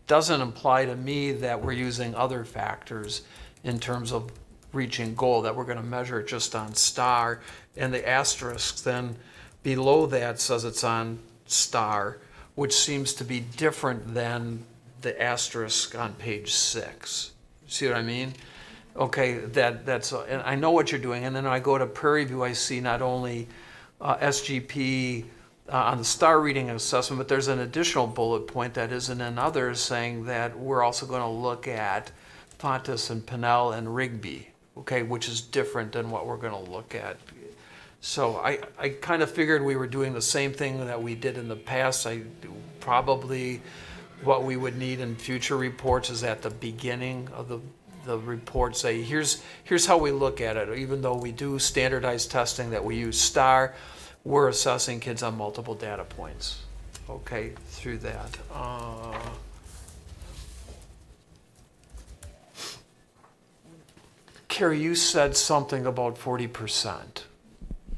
Speaker 1: doesn't imply to me that we're using other factors in terms of reaching goal, that we're going to measure it just on STAR. And the asterisk then below that says it's on STAR, which seems to be different than the asterisk on page 6. See what I mean? Okay, that's, and I know what you're doing. And then I go to Prairie View, I see not only SGP on the STAR reading assessment, but there's an additional bullet point that isn't in others saying that we're also going to look at Fontes and Pinnell and Rigby, okay, which is different than what we're going to look at. So I kind of figured we were doing the same thing that we did in the past. Probably what we would need in future reports is at the beginning of the report say, here's how we look at it. Even though we do standardized testing that we use STAR, we're assessing kids on multiple data points, okay, through that. Carrie, you said something about 40%.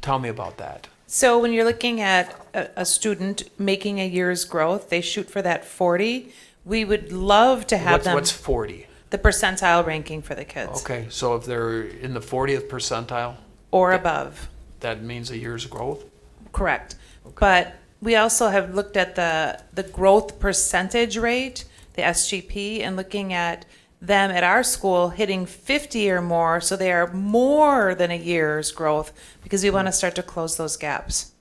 Speaker 1: Tell me about that.
Speaker 13: So when you're looking at a student making a year's growth, they shoot for that 40. We would love to have them.
Speaker 1: What's 40?
Speaker 13: The percentile ranking for the kids.
Speaker 1: Okay, so if they're in the 40th percentile?
Speaker 13: Or above.
Speaker 1: That means a year's growth?
Speaker 13: Correct. Okay. But we also have looked at the growth percentage rate, the SGP, and looking at them at our school hitting 50 or more, so they are more than a year's growth, because we want to start to close those gaps.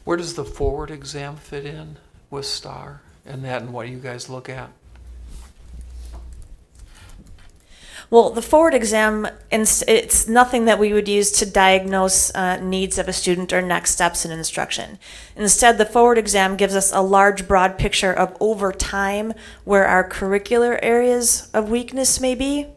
Speaker 1: Where does the forward exam fit in with STAR and that, and what you guys look at?
Speaker 14: Well, the forward exam, it's nothing that we would use to diagnose needs of a student or next steps in instruction. Instead, the forward exam gives us a large, broad picture of over time where our curricular areas of weakness may be.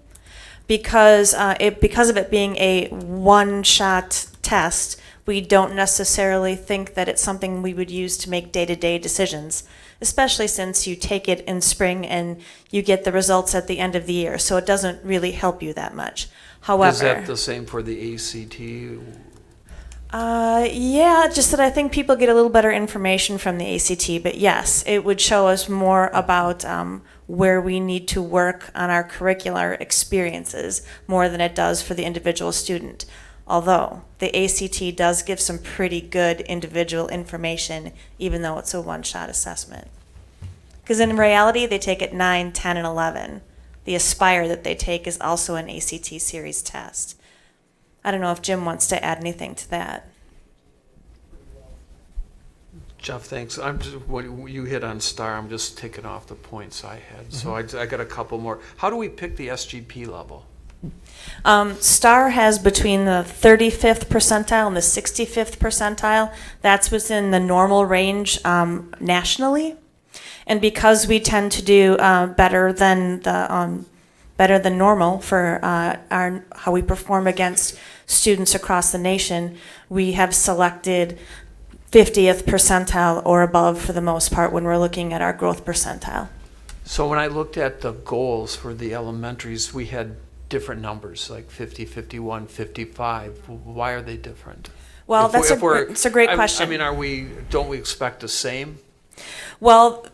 Speaker 14: Because of it being a one-shot test, we don't necessarily think that it's something we would use to make day-to-day decisions, especially since you take it in spring and you get the results at the end of the year, so it doesn't really help you that much. However,
Speaker 1: Is that the same for the ACT?
Speaker 14: yeah, just that I think people get a little better information from the ACT, but yes, it would show us more about where we need to work on our curricular experiences more than it does for the individual student. Although the ACT does give some pretty good individual information, even though it's a one-shot assessment. Because in reality, they take it 9, 10, and 11. The Aspire that they take is also an ACT series test. I don't know if Jim wants to add anything to that.
Speaker 1: Jeff, thanks. I'm just, what you hit on STAR, I'm just taking off the points I had. So I got a couple more. How do we pick the SGP level?
Speaker 14: STAR has between the 35th percentile and the 65th percentile. That's within the normal range nationally. And because we tend to do better than normal for how we perform against students across the nation, we have selected 50th percentile or above for the most part when we're looking at our growth percentile.
Speaker 1: So when I looked at the goals for the elementaries, we had different numbers, like 50, 51, 55. Why are they different?
Speaker 14: Well, it's a great question.
Speaker 1: I mean, don't we expect the same?
Speaker 14: Well,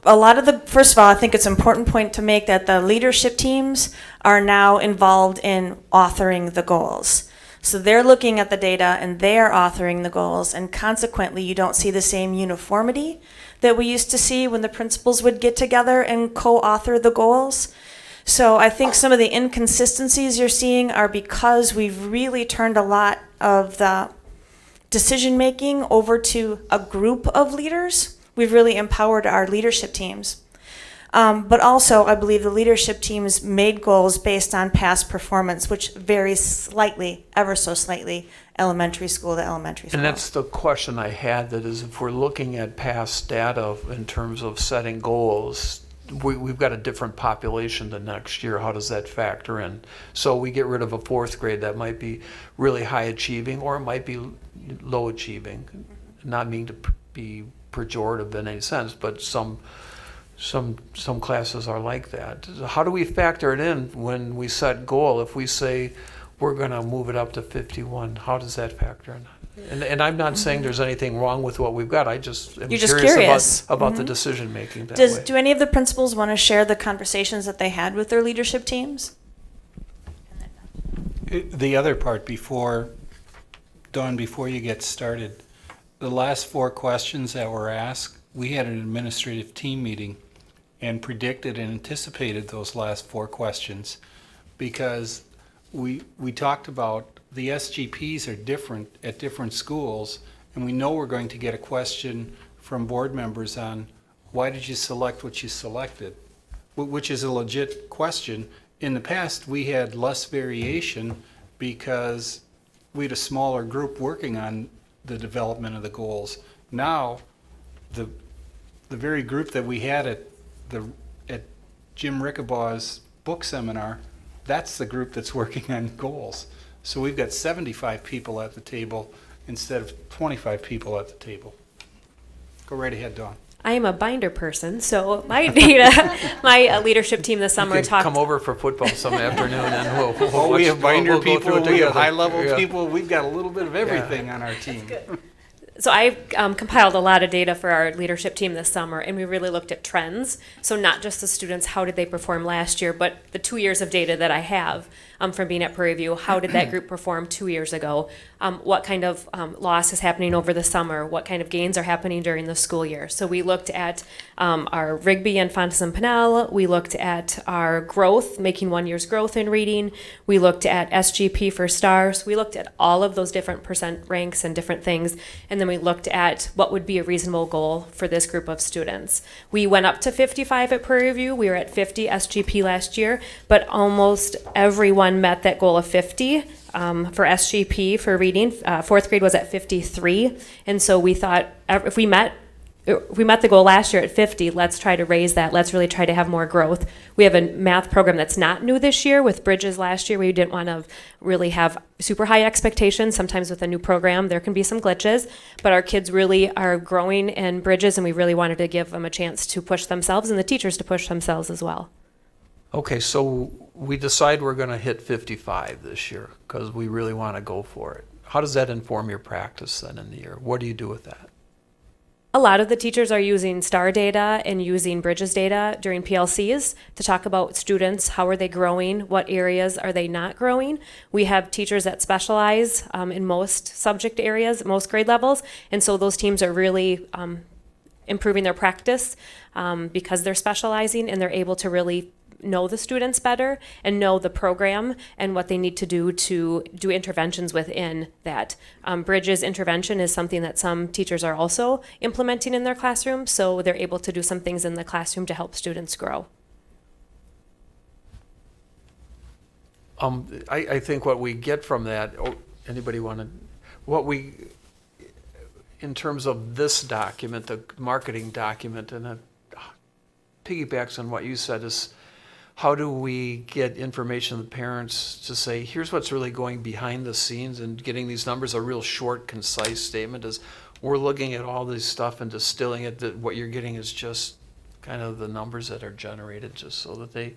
Speaker 14: first of all, I think it's an important point to make that the leadership teams are now involved in authoring the goals. So they're looking at the data and they're authoring the goals, and consequently you don't see the same uniformity that we used to see when the principals would get together and co-author the goals. So I think some of the inconsistencies you're seeing are because we've really turned a lot of the decision-making over to a group of leaders. We've really empowered our leadership teams. But also, I believe the leadership teams made goals based on past performance, which varies slightly, ever so slightly, elementary school to elementary school.
Speaker 1: And that's the question I had, that is, if we're looking at past data in terms of setting goals, we've got a different population the next year. How does that factor in? So we get rid of a fourth grade that might be really high achieving, or it might be low achieving. Not meaning to be pejorative in any sense, but some classes are like that. How do we factor it in when we set goal? If we say we're going to move it up to 51, how does that factor in? And I'm not saying there's anything wrong with what we've got. I just am curious about the decision making that way.
Speaker 14: Do any of the principals want to share the conversations that they had with their leadership teams?
Speaker 10: The other part before, Dawn, before you get started, the last 4 questions that were asked, we had an administrative team meeting and predicted and anticipated those last 4 questions, because we talked about the SGPs are different at different schools, and we know we're going to get a question from board members on why did you select what you selected, which is a legit question. In the past, we had less variation because we had a smaller group working on the development of the goals. Now, the very group that we had at Jim Rickabaw's book seminar, that's the group that's working on goals. So we've got 75 people at the table instead of 25 people at the table. Go right ahead, Dawn.
Speaker 16: I am a binder person, so my data, my leadership team this summer
Speaker 1: You can
Speaker 16: talked.
Speaker 1: come over for football some afternoon, and
Speaker 10: We have binder
Speaker 1: we'll go
Speaker 10: people,
Speaker 1: through it
Speaker 10: we have
Speaker 1: together.
Speaker 10: high-level
Speaker 1: Yeah.
Speaker 10: people, we've got a little bit of everything on our team.
Speaker 16: So I compiled a lot of data for our leadership team this summer, and we really looked at trends. So not just the students, how did they perform last year, but the 2 years of data that I have from being at Prairie View. How did that group perform 2 years ago? What kind of loss is happening over the summer? What kind of gains are happening during the school year? So we looked at our Rigby and Fontes and Pinnell. We looked at our growth, making 1 year's growth in reading. We looked at SGP for stars. We looked at all of those different percent ranks and different things. And then we looked at what would be a reasonable goal for this group of students. We went up to 55 at Prairie View. We were at 50 SGP last year, but almost everyone met that goal of 50 for SGP for reading. Fourth grade was at 53. And so we thought if we met we met the goal last year at 50. Let's try to raise that. Let's really try to have more growth. We have a math program that's not new this year. With Bridges last year, we didn't want to really have super high expectations. Sometimes with a new program, there can be some glitches, but our kids really are growing in Bridges, and we really wanted to give them a chance to push themselves and the teachers to push themselves as well.
Speaker 1: Okay, so we decide we're going to hit 55 this year because we really want to go for it. How does that inform your practice then in the year? What do you do with that?
Speaker 16: A lot of the teachers are using STAR data and using Bridges data during PLCs to talk about students. How are they growing? What areas are they not growing? We have teachers that specialize in most subject areas, most grade levels, and so those teams are really improving their practice because they're specializing and they're able to really know the students better and know the program and what they need to do interventions within that. Bridges intervention is something that some teachers are also implementing in their classroom, so they're able to do some things in the classroom to help students grow.
Speaker 1: I think what we get from that, anybody want to, in terms of this document, the marketing document, and it piggybacks on what you said, is how do we get information to the parents to say, here's what's really going behind the scenes, and getting these numbers, a real short, concise statement is, we're looking at all this stuff and distilling it, that what you're getting is just kind of the numbers that are generated, just so that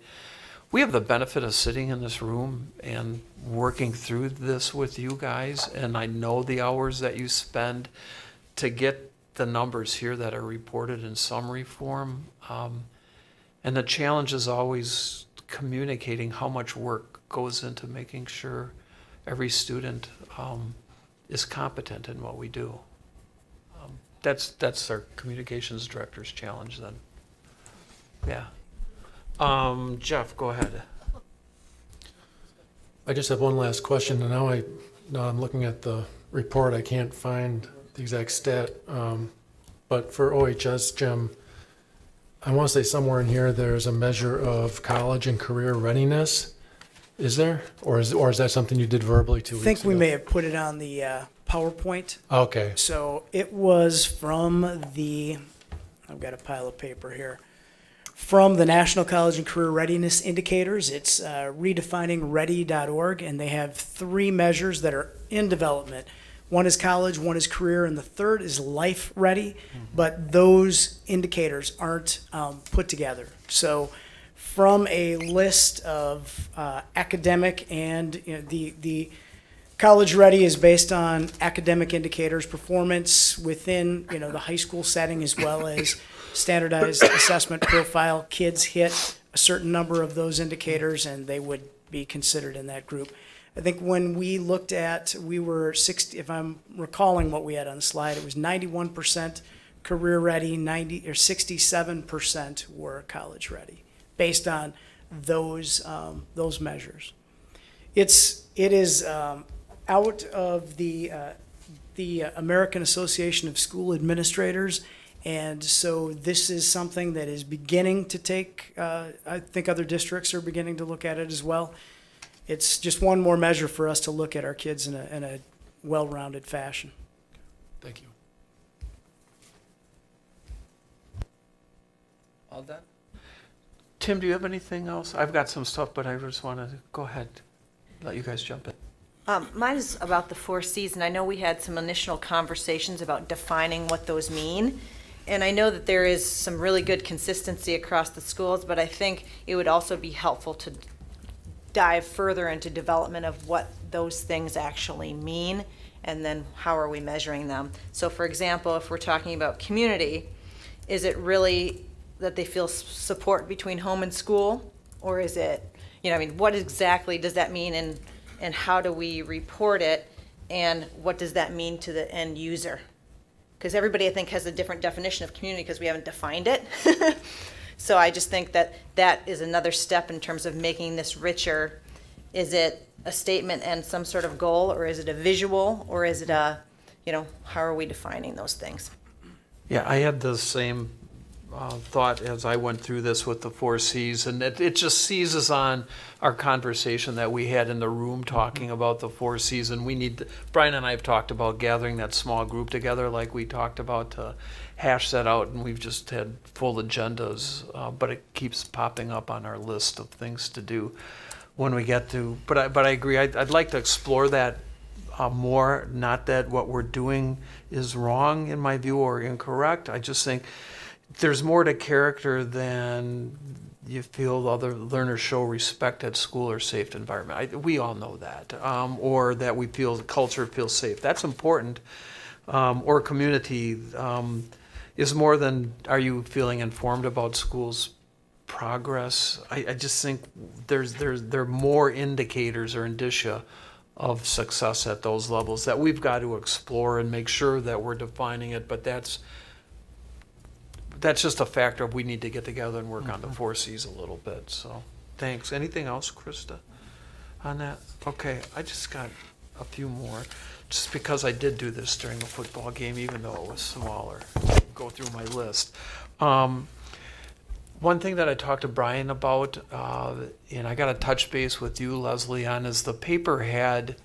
Speaker 1: we have the benefit of sitting in this room and working through this with you guys, and I know the hours that you spend to get the numbers here that are reported in summary form. And the challenge is always communicating how much work goes into making sure every student is competent in what we do. That's our communications director's challenge then. Yeah. Jeff, go ahead.
Speaker 8: I just have one last question, and now I'm looking at the report. I can't find the exact stat, but for OHS, Jim, I want to say somewhere in here there's a measure of college and career readiness. Is there? Or is that something you did verbally 2 weeks ago?
Speaker 17: I think we may have put it on the PowerPoint.
Speaker 8: Okay.
Speaker 17: So it was from I've got a pile of paper here, from the National College and Career Readiness Indicators. It's redefiningready.org, and they have 3 measures that are in development. One is college, one is career, and the third is life ready, but those indicators aren't put together. So from a list of academic and the college ready is based on academic indicators, performance within the high school setting, as well as standardized assessment profile. Kids hit a certain number of those indicators and they would be considered in that group. I think when we looked at, we were 60, if I'm recalling what we had on the slide, it was 91% career ready, 67% were college ready, based on those measures. It is out of the American Association of School Administrators, and so this is something that is beginning to take. I think other districts are beginning to look at it as well. It's just one more measure for us to look at our kids in a well-rounded fashion.
Speaker 8: Thank you.
Speaker 1: All done? Tim, do you have anything else? I've got some stuff, but I just want to go ahead, let you guys jump in.
Speaker 6: Mine is about the 4 Cs, and I know we had some initial conversations about defining what those mean. And I know that there is some really good consistency across the schools, but I think it would also be helpful to dive further into development of what those things actually mean, and then how are we measuring them. So for example, if we're talking about community, is it really that they feel support between home and school? Or is it, what exactly does that mean, and how do we report it, and what does that mean to the end user? Because everybody, I think, has a different definition of community because we haven't defined it. So I just think that is another step in terms of making this richer. Is it a statement and some sort of goal, or is it a visual, or is it how are we defining those things?
Speaker 1: Yeah, I had the same thought as I went through this with the 4 Cs, and it just seizes on our conversation that we had in the room talking about the 4 Cs, and we need, Brian and I have talked about gathering that small group together like we talked about to hash that out, and we've just had full agendas, but it keeps popping up on our list of things to do when we get to, but I agree, I'd like to explore that more, not that what we're doing is wrong in my view or incorrect. I just think there's more to character than you feel other learners show respect at school or safe environment. We all know that, or that we feel the culture feels safe. That's important. Or community is more than are you feeling informed about school's progress. I just think there are more indicators or indicia of success at those levels that we've got to explore and make sure that we're defining it, but that's just a factor of we need to get together and work on the 4 Cs a little bit, so thanks. Anything else, Krista, on that? Okay, I just got a few more, just because I did do this during the football game, even though it was smaller. Go through my list. One thing that I talked to Brian about, and I got to touch base with you, Leslie, on is the paper had,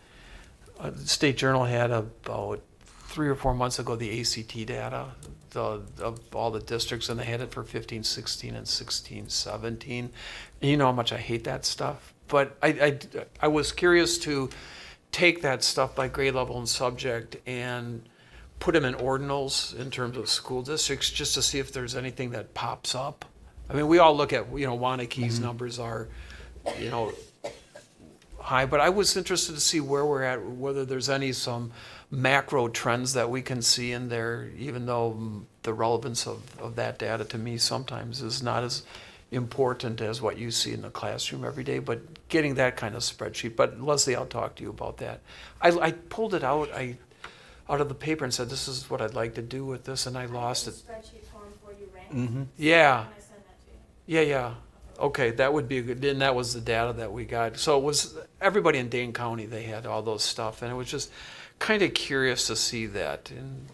Speaker 1: the State Journal had about 3 or 4 months ago the ACT data of all the districts, and they had it for 15, 16, and 16, 17. And you know how much I hate that stuff. But I was curious to take that stuff by grade level and subject and put them in ordinals in terms of school districts just to see if there's anything that pops up. I mean, we all look at, Waunakie's numbers are, high, but I was interested to see where we're at, whether there's some macro trends that we can see in there, even though the relevance of that data to me sometimes is not as important as what you see in the classroom every day, but getting that kind of spreadsheet. But Leslie, I'll talk to you about that. I pulled it out of the paper and said, this is what I'd like to do with this, and I lost it.
Speaker 9: Spreadsheet form for you ranked.
Speaker 1: Yeah.
Speaker 9: Can I send that to you?
Speaker 1: Yeah. Okay, that would be good. And that was the data that we got. So it was everybody in Dane County, they had all those stuff, and it was just kind of curious to see that. And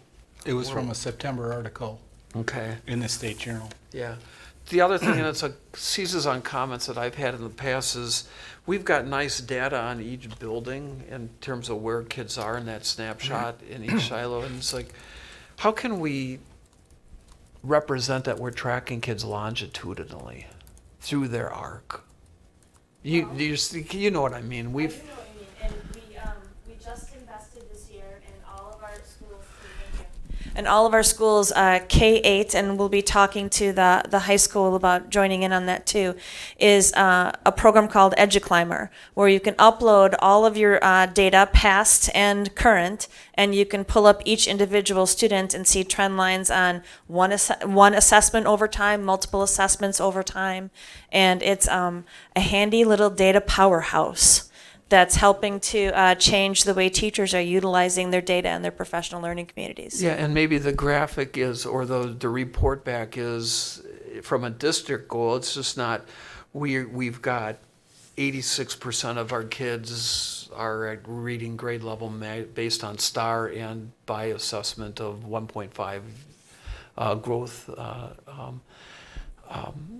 Speaker 10: It was from a September article
Speaker 1: okay.
Speaker 10: in the State Journal.
Speaker 1: Yeah. The other thing, and it's seizes on comments that I've had in the past, is we've got nice data on each building in terms of where kids are in that snapshot in each silo. And it's like, how can we represent that we're tracking kids longitudinally through their arc? You know what I mean.
Speaker 9: I do know what you mean, and we just invested this year in all of our schools.
Speaker 14: And all of our schools, K-8, and we'll be talking to the high school about joining in on that too, is a program called EduClimber, where you can upload all of your data, past and current, and you can pull up each individual student and see trend lines on one assessment over time, multiple assessments over time, and it's a handy little data powerhouse that's helping to change the way teachers are utilizing their data in their professional learning communities.
Speaker 1: Yeah, and maybe the graphic is, or the report back is, from a district goal, it's just not, we've got 86% of our kids are at reading grade level based on STAR and by assessment of 1.5 growth.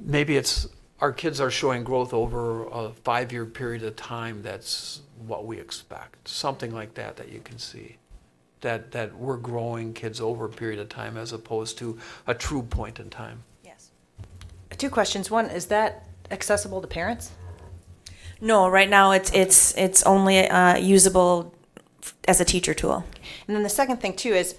Speaker 1: Maybe it's our kids are showing growth over a 5-year period of time. That's what we expect. Something like that you can see. That we're growing kids over a period of time as opposed to a true point in time.
Speaker 6: Yes. 2 questions. One, is that accessible to parents?
Speaker 14: No, right now it's only usable as a teacher tool.
Speaker 6: And then the second thing too is,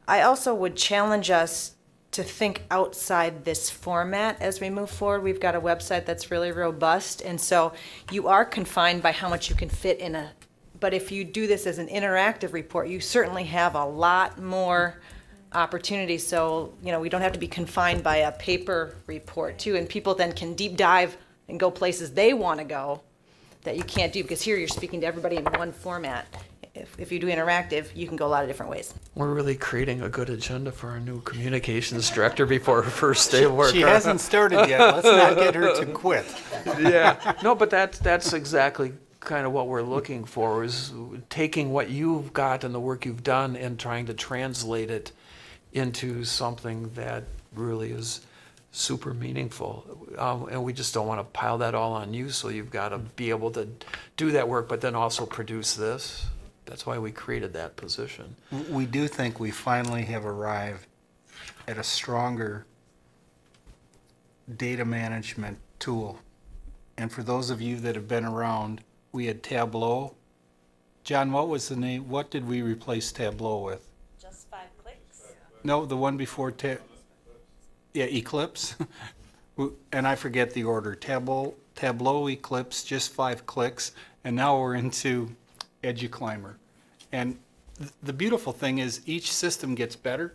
Speaker 6: I also would challenge us to think outside this format as we move forward. We've got a website that's really robust, and so you are confined by how much you can fit in a, but if you do this as an interactive report, you certainly have a lot more opportunities. So, we don't have to be confined by a paper report too, and people then can deep dive and go places they want to go that you can't do, because here you're speaking to everybody in one format. If you do interactive, you can go a lot of different ways.
Speaker 1: We're really creating a good agenda for our new communications director before her first day of work.
Speaker 10: She hasn't started yet. Let's not get her to quit.
Speaker 1: Yeah. No, but that's exactly kind of what we're looking for, is taking what you've got and the work you've done and trying to translate it into something that really is super meaningful. And we just don't want to pile that all on you, so you've got to be able to do that work, but then also produce this. That's why we created that position.
Speaker 10: We do think we finally have arrived at a stronger data management tool. And for those of you that have been around, we had Tableau. John, what was the name? What did we replace Tableau with?
Speaker 7: Just 5 clicks.
Speaker 10: No, the one before Eclipse. And I forget the order. Tableau, Eclipse, just 5 clicks, and now we're into EduClimber. And the beautiful thing is each system gets better,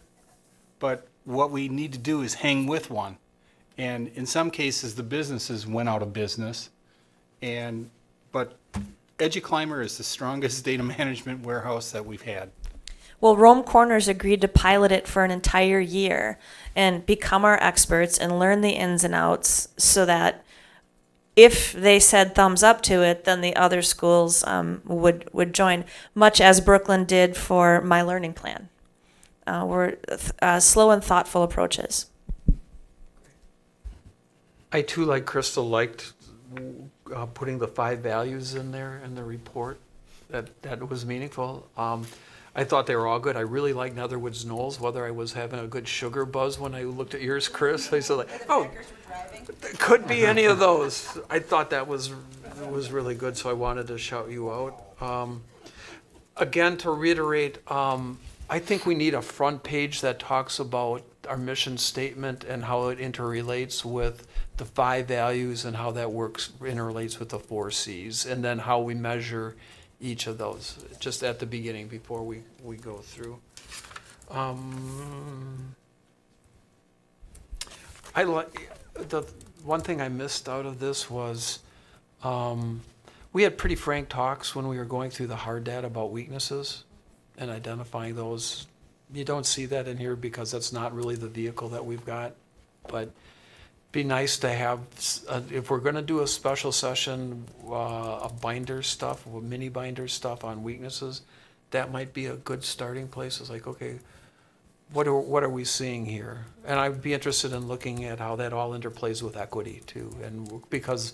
Speaker 10: but what we need to do is hang with one. And in some cases, the businesses went out of business, but EduClimber is the strongest data management warehouse that we've had.
Speaker 14: Well, Rome Corners agreed to pilot it for an entire year and become our experts and learn the ins and outs so that if they said thumbs up to it, then the other schools would join, much as Brooklyn did for My Learning Plan. We're slow and thoughtful approaches.
Speaker 1: I too, like Crystal, liked putting the 5 values in there in the report. That was meaningful. I thought they were all good. I really liked Netherwoods Knowles, whether I was having a good sugar buzz when I looked at yours, Chris. I said, like, oh, it could be any of those. I thought that was really good, so I wanted to shout you out. Again, to reiterate, I think we need a front page that talks about our mission statement and how it interrelates with the 5 values and how that interrelates with the 4 C's, and then how we measure each of those, just at the beginning before we go through. I like the one thing I missed out of this was we had pretty frank talks when we were going through the hard data about weaknesses and identifying those. You don't see that in here because that's not really the vehicle that we've got, but be nice to have, if we're going to do a special session, a binder stuff, mini binder stuff on weaknesses, that might be a good starting place. It's like, okay, what are we seeing here? And I'd be interested in looking at how that all interplays with equity too, and because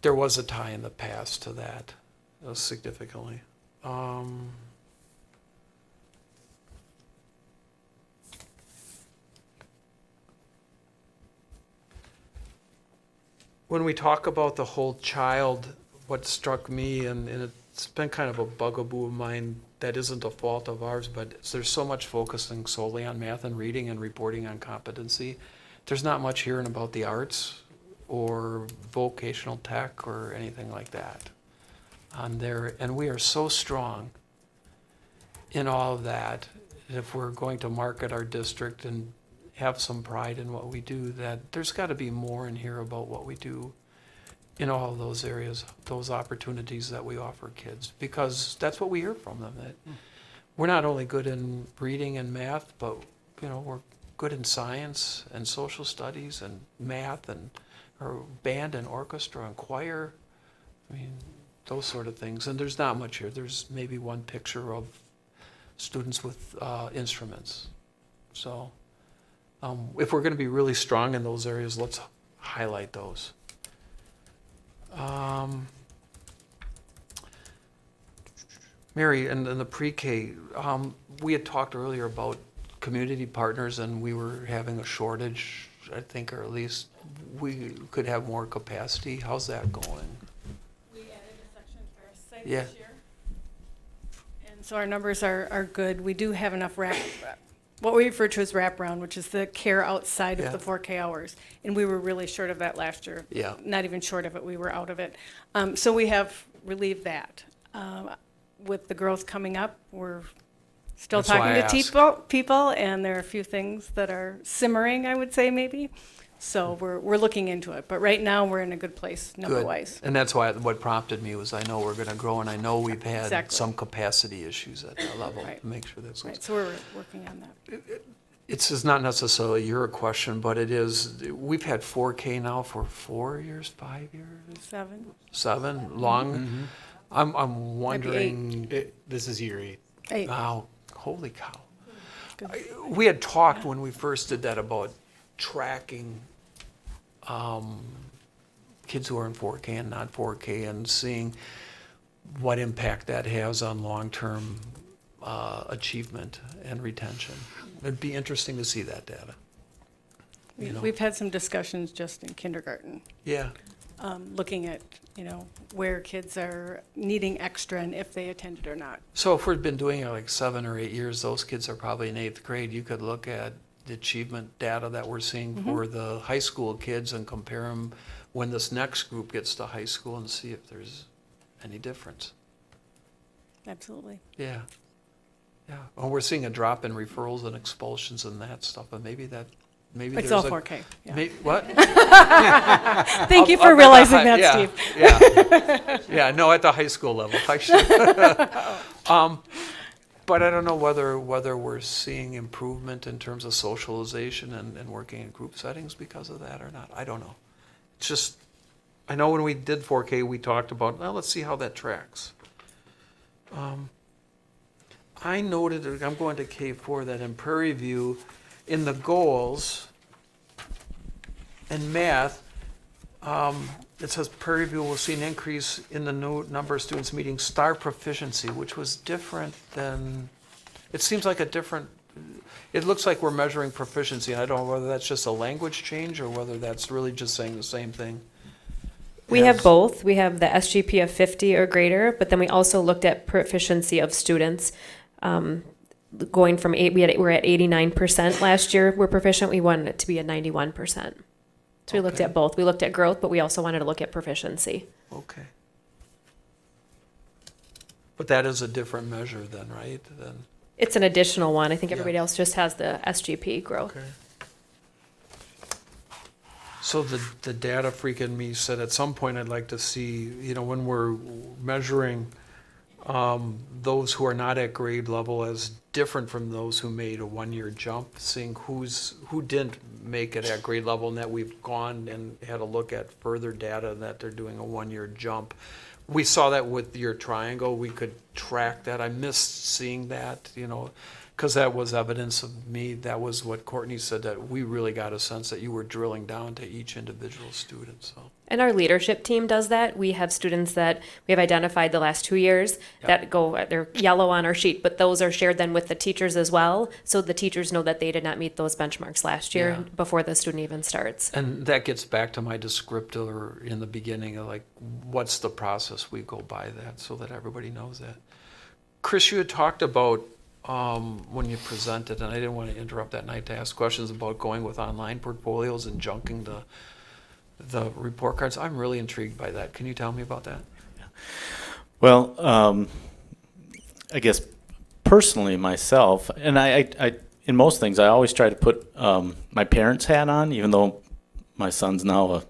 Speaker 1: there was a tie in the past to that significantly. When we talk about the whole child, what struck me, and it's been kind of a bugaboo of mine that isn't a fault of ours, but there's so much focusing solely on math and reading and reporting on competency. There's not much hearing about the arts or vocational tech or anything like that on there. And we are so strong in all of that. If we're going to market our district and have some pride in what we do, that there's got to be more in here about what we do in all of those areas, those opportunities that we offer kids, because that's what we hear from them, that we're not only good in reading and math, but we're good in science and social studies and math and or band and orchestra and choir. I mean, those sort of things. And there's not much here. There's maybe one picture of students with instruments. So if we're going to be really strong in those areas, let's highlight those. Mary, in the pre-K, we had talked earlier about community partners, and we were having a shortage, I think, or at least we could have more capacity. How's that going?
Speaker 12: We added a section for our site
Speaker 1: Yeah.
Speaker 12: this year. And so our numbers are good. We do have enough what we refer to as wraparound, which is the care outside
Speaker 1: Yeah.
Speaker 12: of the 4K hours. And we were really short of that last year.
Speaker 1: Yeah.
Speaker 12: Not even short of it, we were out of it. So we have relieved that. With the growth coming up, we're still
Speaker 1: That's why
Speaker 12: talking
Speaker 1: I
Speaker 12: to people, and there are a few things that are simmering, I would say, maybe. So we're looking into it. But right now, we're in a good place, number-wise.
Speaker 1: Good. And that's why what prompted me was I know we're going to grow, and I know we've had
Speaker 12: Exactly.
Speaker 1: some capacity issues at that level
Speaker 12: Right.
Speaker 1: to make sure that's
Speaker 12: Right, so we're working on that.
Speaker 1: It's not necessarily your question, but it is. We've had 4K now for 4 years, 5 years, 7 long.
Speaker 10: Mm-hmm.
Speaker 1: I'm wondering.
Speaker 10: This is year 8.
Speaker 12: 8.
Speaker 1: Wow, holy cow!
Speaker 12: Good.
Speaker 1: We had talked when we first did that about tracking kids who are in 4K and not 4K and seeing what impact that has on long-term achievement and retention. It'd be interesting to see that data. You know.
Speaker 12: We've had some discussions just in kindergarten,
Speaker 1: Yeah.
Speaker 12: looking at, where kids are needing extra and if they attended or not.
Speaker 1: So if we've been doing it like 7 or 8 years, those kids are probably in 8th grade. You could look at the achievement data that we're seeing for the high school kids and compare them when this next group gets to high school and see if there's any difference.
Speaker 12: Absolutely.
Speaker 1: Yeah. Yeah. Well, we're seeing a drop in referrals and expulsions and that stuff, but maybe
Speaker 12: It's
Speaker 1: there's
Speaker 12: all
Speaker 1: a,
Speaker 12: 4K. Yeah.
Speaker 1: What?
Speaker 12: Thank you for
Speaker 1: Up at the
Speaker 12: realizing
Speaker 1: high-
Speaker 12: that,
Speaker 1: yeah,
Speaker 12: Steve.
Speaker 1: Yeah. Yeah, no, at the high school level. I should. But I don't know whether we're seeing improvement in terms of socialization and working in group settings because of that or not. I don't know. It's just, I know when we did 4K, we talked about, well, let's see how that tracks. I noted, I'm going to K4, that in Prairie View, in the goals, in math, it says Prairie View will see an increase in the number of students meeting STAR proficiency, which was different than, it seems like a different, it looks like we're measuring proficiency, and I don't know whether that's just a language change or whether that's really just saying the same thing.
Speaker 16: We have both. We have the SGP of 50 or greater, but then we also looked at proficiency of students. Going from we're at 89% last year. We're proficient. We wanted it to be at 91%. So we looked at both. We looked at growth, but we also wanted to look at proficiency.
Speaker 1: Okay. But that is a different measure then, right?
Speaker 16: It's an additional one. I think
Speaker 1: Yeah.
Speaker 16: everybody else just has the SGP growth.
Speaker 1: Okay. So the data freak in me said at some point I'd like to see, when we're measuring those who are not at grade level as different from those who made a 1-year jump, seeing who didn't make it at grade level, and that we've gone and had a look at further data that they're doing a 1-year jump. We saw that with your triangle. We could track that. I missed seeing that, because that was evidence of me. That was what Courtney said, that we really got a sense that you were drilling down to each individual student. So.
Speaker 16: And our leadership team does that. We have students that we have identified the last 2 years that they're yellow on our sheet, but those are shared then with the teachers as well. So the teachers know that they did not meet those benchmarks last year before the student even starts.
Speaker 1: And that gets back to my descriptor in the beginning of what's the process we go by that so that everybody knows that. Chris, you had talked about when you presented, and I didn't want to interrupt that night to ask questions about going with online portfolios and junking the report cards. I'm really intrigued by that. Can you tell me about that?
Speaker 15: Well, I guess personally myself, and I in most things, I always try to put my parents' hat on, even though my son's now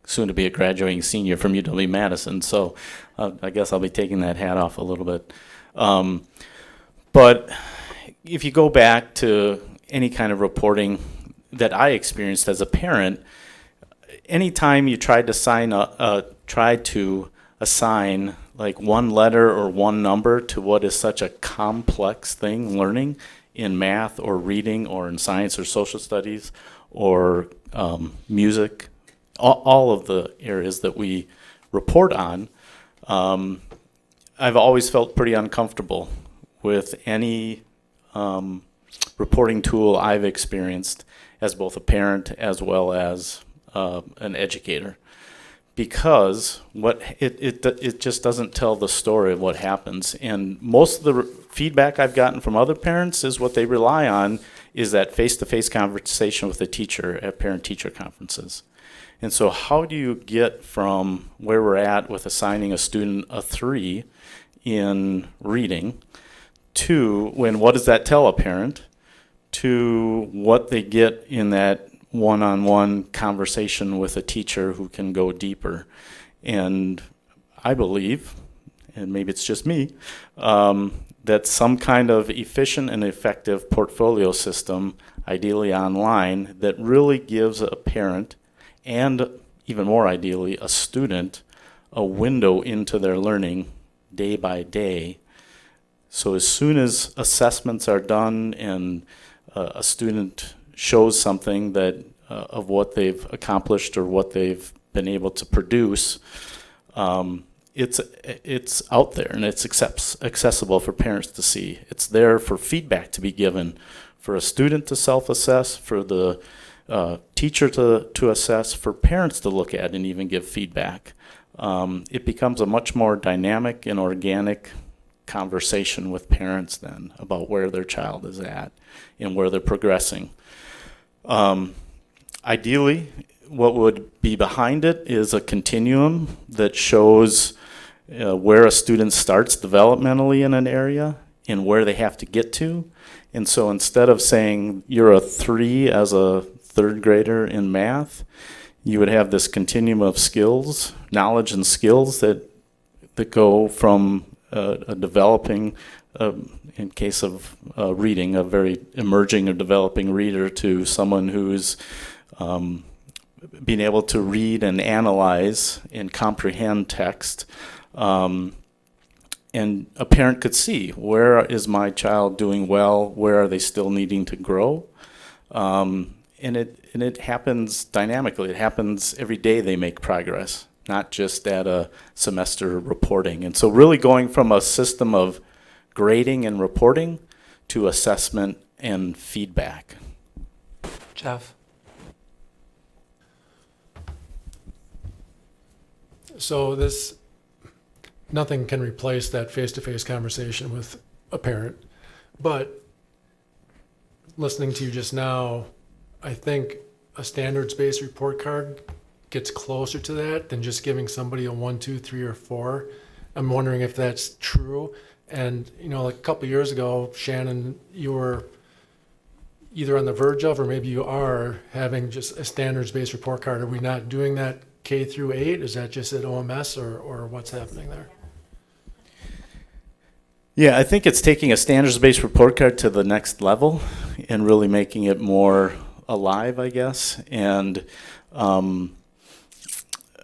Speaker 15: soon to be a graduating senior from UW-Madison. So I guess I'll be taking that hat off a little bit. But if you go back to any kind of reporting that I experienced as a parent, anytime you tried to assign like one letter or one number to what is such a complex thing, learning in math or reading or in science or social studies or music, all of the areas that we report on, I've always felt pretty uncomfortable with any reporting tool I've experienced as both a parent as well as an educator, because it just doesn't tell the story of what happens. And most of the feedback I've gotten from other parents is what they rely on is that face-to-face conversation with the teacher at parent-teacher conferences. And so how do you get from where we're at with assigning a student a 3 in reading to what does that tell a parent to what they get in that one-on-one conversation with a teacher who can go deeper? And I believe, and maybe it's just me, that some kind of efficient and effective portfolio system, ideally online, that really gives a parent and even more ideally a student a window into their learning day by day. So as soon as assessments are done and a student shows something that of what they've accomplished or what they've been able to produce, it's out there and it's accessible for parents to see. It's there for feedback to be given, for a student to self-assess, for the teacher to assess, for parents to look at and even give feedback. It becomes a much more dynamic and organic conversation with parents then about where their child is at and where they're progressing. Ideally, what would be behind it is a continuum that shows where a student starts developmentally in an area and where they have to get to. And so instead of saying you're a 3 as a 3rd grader in math, you would have this continuum of skills, knowledge and skills that go from a developing, in case of reading, a very emerging or developing reader, to someone who's being able to read and analyze and comprehend text. And a parent could see, where is my child doing well? Where are they still needing to grow? And it happens dynamically. It happens every day they make progress, not just at a semester reporting. And so really going from a system of grading and reporting to assessment and feedback.
Speaker 1: Jeff?
Speaker 8: So nothing can replace that face-to-face conversation with a parent. But listening to you just now, I think a standards-based report card gets closer to that than just giving somebody a 1, 2, 3, or 4. I'm wondering if that's true. And, like a couple of years ago, Shannon, you were either on the verge of, or maybe you are, having just a standards-based report card. Are we not doing that K through 8? Is that just at OMS, or what's happening there?
Speaker 15: Yeah, I think it's taking a standards-based report card to the next level and really making it more alive, I guess. And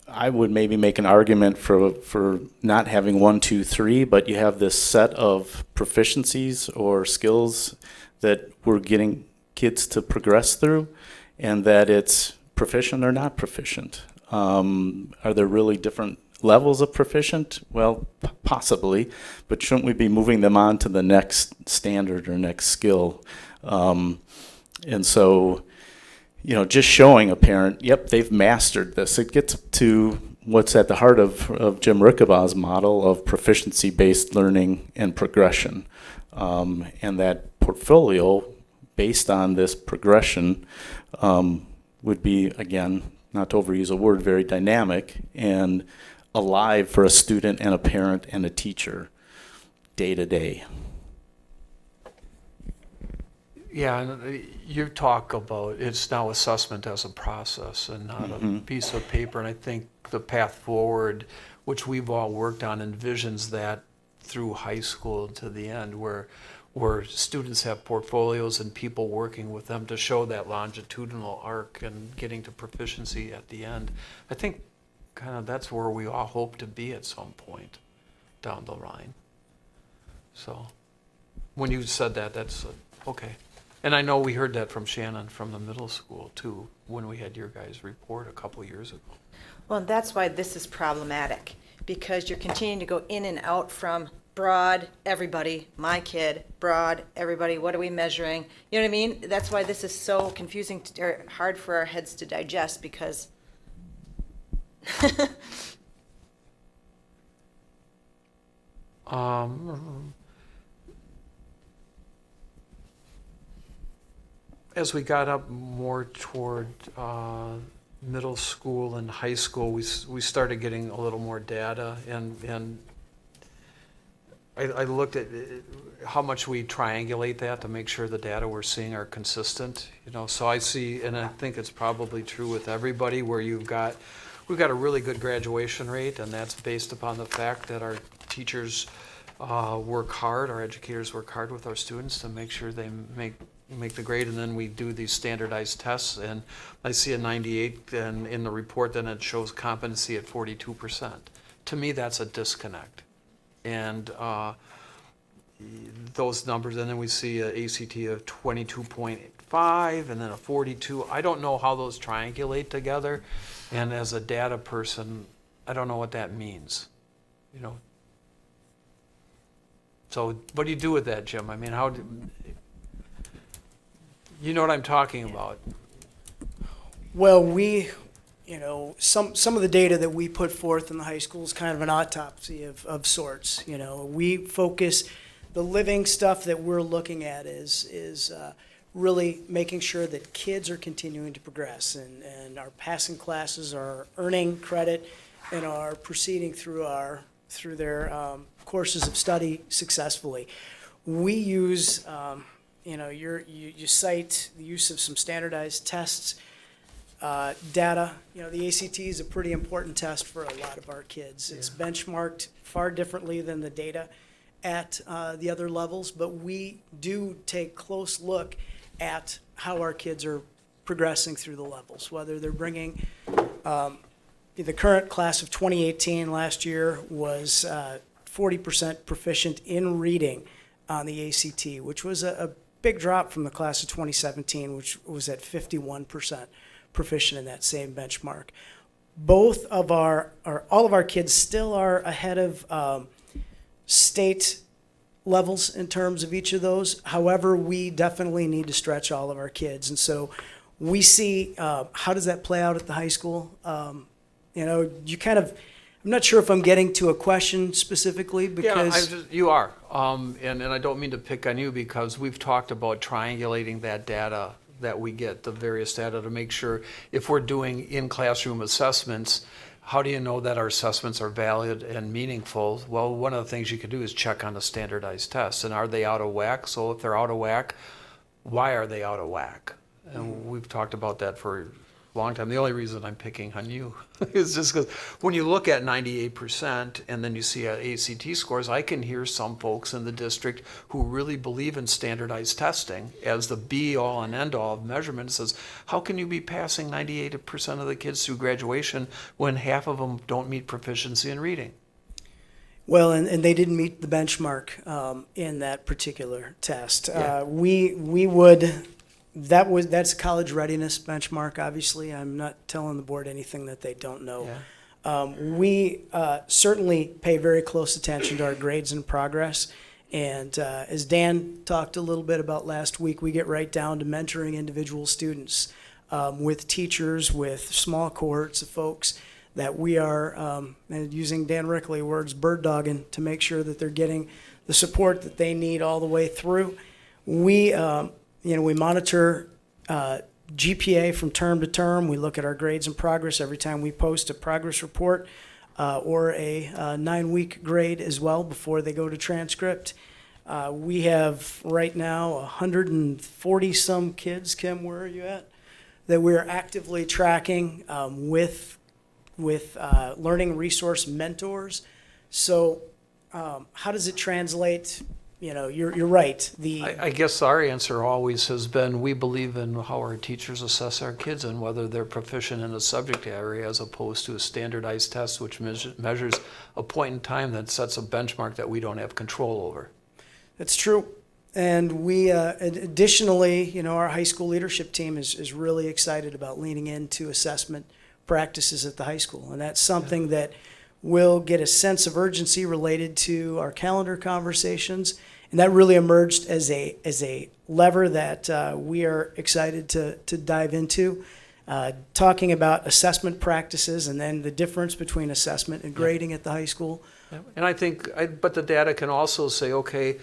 Speaker 15: I would maybe make an argument for not having 1, 2, 3, but you have this set of proficiencies or skills that we're getting kids to progress through, and that it's proficient or not proficient. Are there really different levels of proficient? Well, possibly, but shouldn't we be moving them on to the next standard or next skill? And so, just showing a parent, yep, they've mastered this. It gets to what's at the heart of Jim Rickabaw's model of proficiency-based learning and progression. And that portfolio, based on this progression, would be, again, not to overuse a word, very dynamic and alive for a student and a parent and a teacher day to day.
Speaker 1: Yeah, and you talk about it's now assessment as a process and not a piece of paper. And I think the path forward, which we've all worked on, envisions that through high school to the end, where students have portfolios and people working with them to show that longitudinal arc and getting to proficiency at the end. I think kind of that's where we all hope to be at some point down the line. So when you said that, that's okay. And I know we heard that from Shannon from the middle school too, when we had your guys' report a couple years ago.
Speaker 6: Well, that's why this is problematic, because you're continuing to go in and out from broad, everybody, my kid, broad, everybody, what are we measuring? You know what I mean? That's why this is so confusing or hard for our heads to digest, because
Speaker 1: as we got up more toward middle school and high school, we started getting a little more data, and I looked at how much we triangulate that to make sure the data we're seeing are consistent. So I see, and I think it's probably true with everybody, where we've got a really good graduation rate, and that's based upon the fact that our teachers work hard, our educators work hard with our students to make sure they make the grade, and then we do these standardized tests, and I see a 98, and in the report then it shows competency at 42%. To me, that's a disconnect. And those numbers, and then we see an ACT of 22.5 45 and then a 42. I don't know how those triangulate together. And as a data person, I don't know what that means, you know. So what do you do with that, Jim? I mean, you know what I'm talking about?
Speaker 17: Well, some of the data that we put forth in the high school is kind of an autopsy of sorts. We focus, the living stuff that we're looking at is really making sure that kids are continuing to progress and are passing classes, are earning credit, and are proceeding through their courses of study successfully. We use, you cite the use of some standardized tests. Data, the ACT is a pretty important test for a lot of our kids. It's benchmarked far differently than the data at the other levels, but we do take close look at how our kids are progressing through the levels, whether they're bringing, the current class of 2018 last year was 40% proficient in reading on the ACT, which was a big drop from the class of 2017, which was at 51% proficient in that same benchmark. All of our kids still are ahead of state levels in terms of each of those. However, we definitely need to stretch all of our kids. And so we see, how does that play out at the high school? I'm not sure if I'm getting to a question specifically because.
Speaker 1: Yeah, you are. And I don't mean to pick on you because we've talked about triangulating that data that we get, the various data, to make sure if we're doing in-classroom assessments, how do you know that our assessments are valid and meaningful? Well, one of the things you can do is check on the standardized tests, and are they out of whack? So if they're out of whack, why are they out of whack? And we've talked about that for a long time. The only reason I'm picking on you is just because when you look at 98% and then you see ACT scores, I can hear some folks in the district who really believe in standardized testing as the be-all and end-all of measurement. Says, how can you be passing 98% of the kids through graduation when half of them don't meet proficiency in reading?
Speaker 17: Well, and they didn't meet the benchmark in that particular test.
Speaker 1: Yeah.
Speaker 17: That's a college readiness benchmark, obviously. I'm not telling the board anything that they don't know.
Speaker 1: Yeah.
Speaker 17: We certainly pay very close attention to our grades and progress. And as Dan talked a little bit about last week, we get right down to mentoring individual students with teachers, with small cohorts of folks that we are, and using Dan Rickley words, bird dogging to make sure that they're getting the support that they need all the way through. We monitor GPA from term to term. We look at our grades and progress every time we post a progress report or a 9-week grade as well before they go to transcript. We have right now 140 some kids. Kim, where are you at? That we're actively tracking with learning resource mentors. So how does it translate? You're right.
Speaker 1: I guess our answer always has been we believe in how our teachers assess our kids and whether they're proficient in a subject area as opposed to a standardized test which measures a point in time that sets a benchmark that we don't have control over.
Speaker 17: That's true. And we additionally, our high school leadership team is really excited about leaning into assessment practices at the high school. And that's something that will get a sense of urgency related to our calendar conversations. And that really emerged as a lever that we are excited to dive into, talking about assessment practices and then the difference between assessment and grading at the high school.
Speaker 1: And I think, but the data can also say, okay,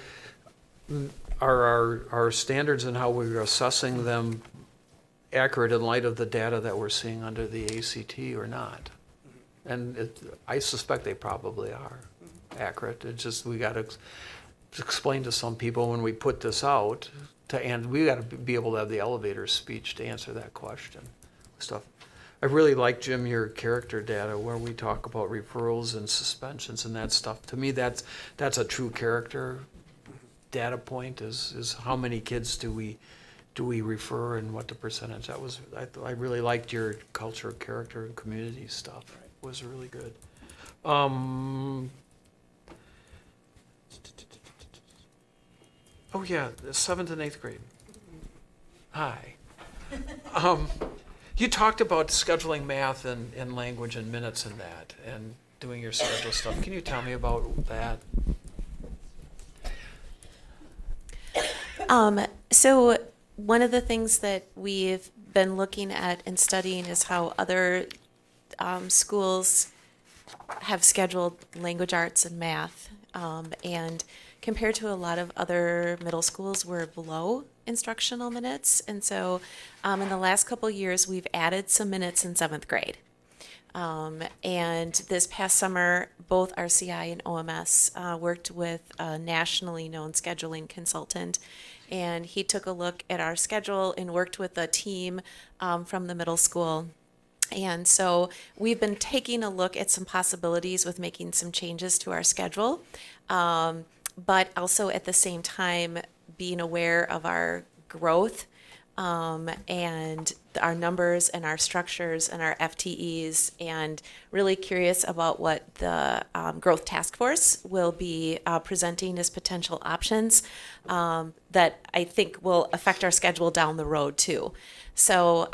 Speaker 1: are our standards and how we're assessing them accurate in light of the data that we're seeing under the ACT or not? And I suspect they probably are accurate. It's just we got to explain to some people when we put this out, and we got to be able to have the elevator speech to answer that question. Stuff. I really like, Jim, your character data where we talk about referrals and suspensions and that stuff. To me, that's a true character data point. Is how many kids do we refer and what the percentage? I really liked your culture, character, and community stuff. It was really good. Oh yeah, the 7th and 8th grade. Hi. You talked about scheduling math and language and minutes and that, and doing your schedule stuff. Can you tell me about that?
Speaker 7: So one of the things that we've been looking at and studying is how other schools have scheduled language arts and math. And compared to a lot of other middle schools, we're below instructional minutes. And so in the last couple years, we've added some minutes in 7th grade. And this past summer, both RCI and OMS worked with a nationally known scheduling consultant. And he took a look at our schedule and worked with a team from the middle school. And so we've been taking a look at some possibilities with making some changes to our schedule, but also at the same time being aware of our growth and our numbers and our structures and our FTEs, and really curious about what the growth task force will be presenting as potential options that I think will affect our schedule down the road too. So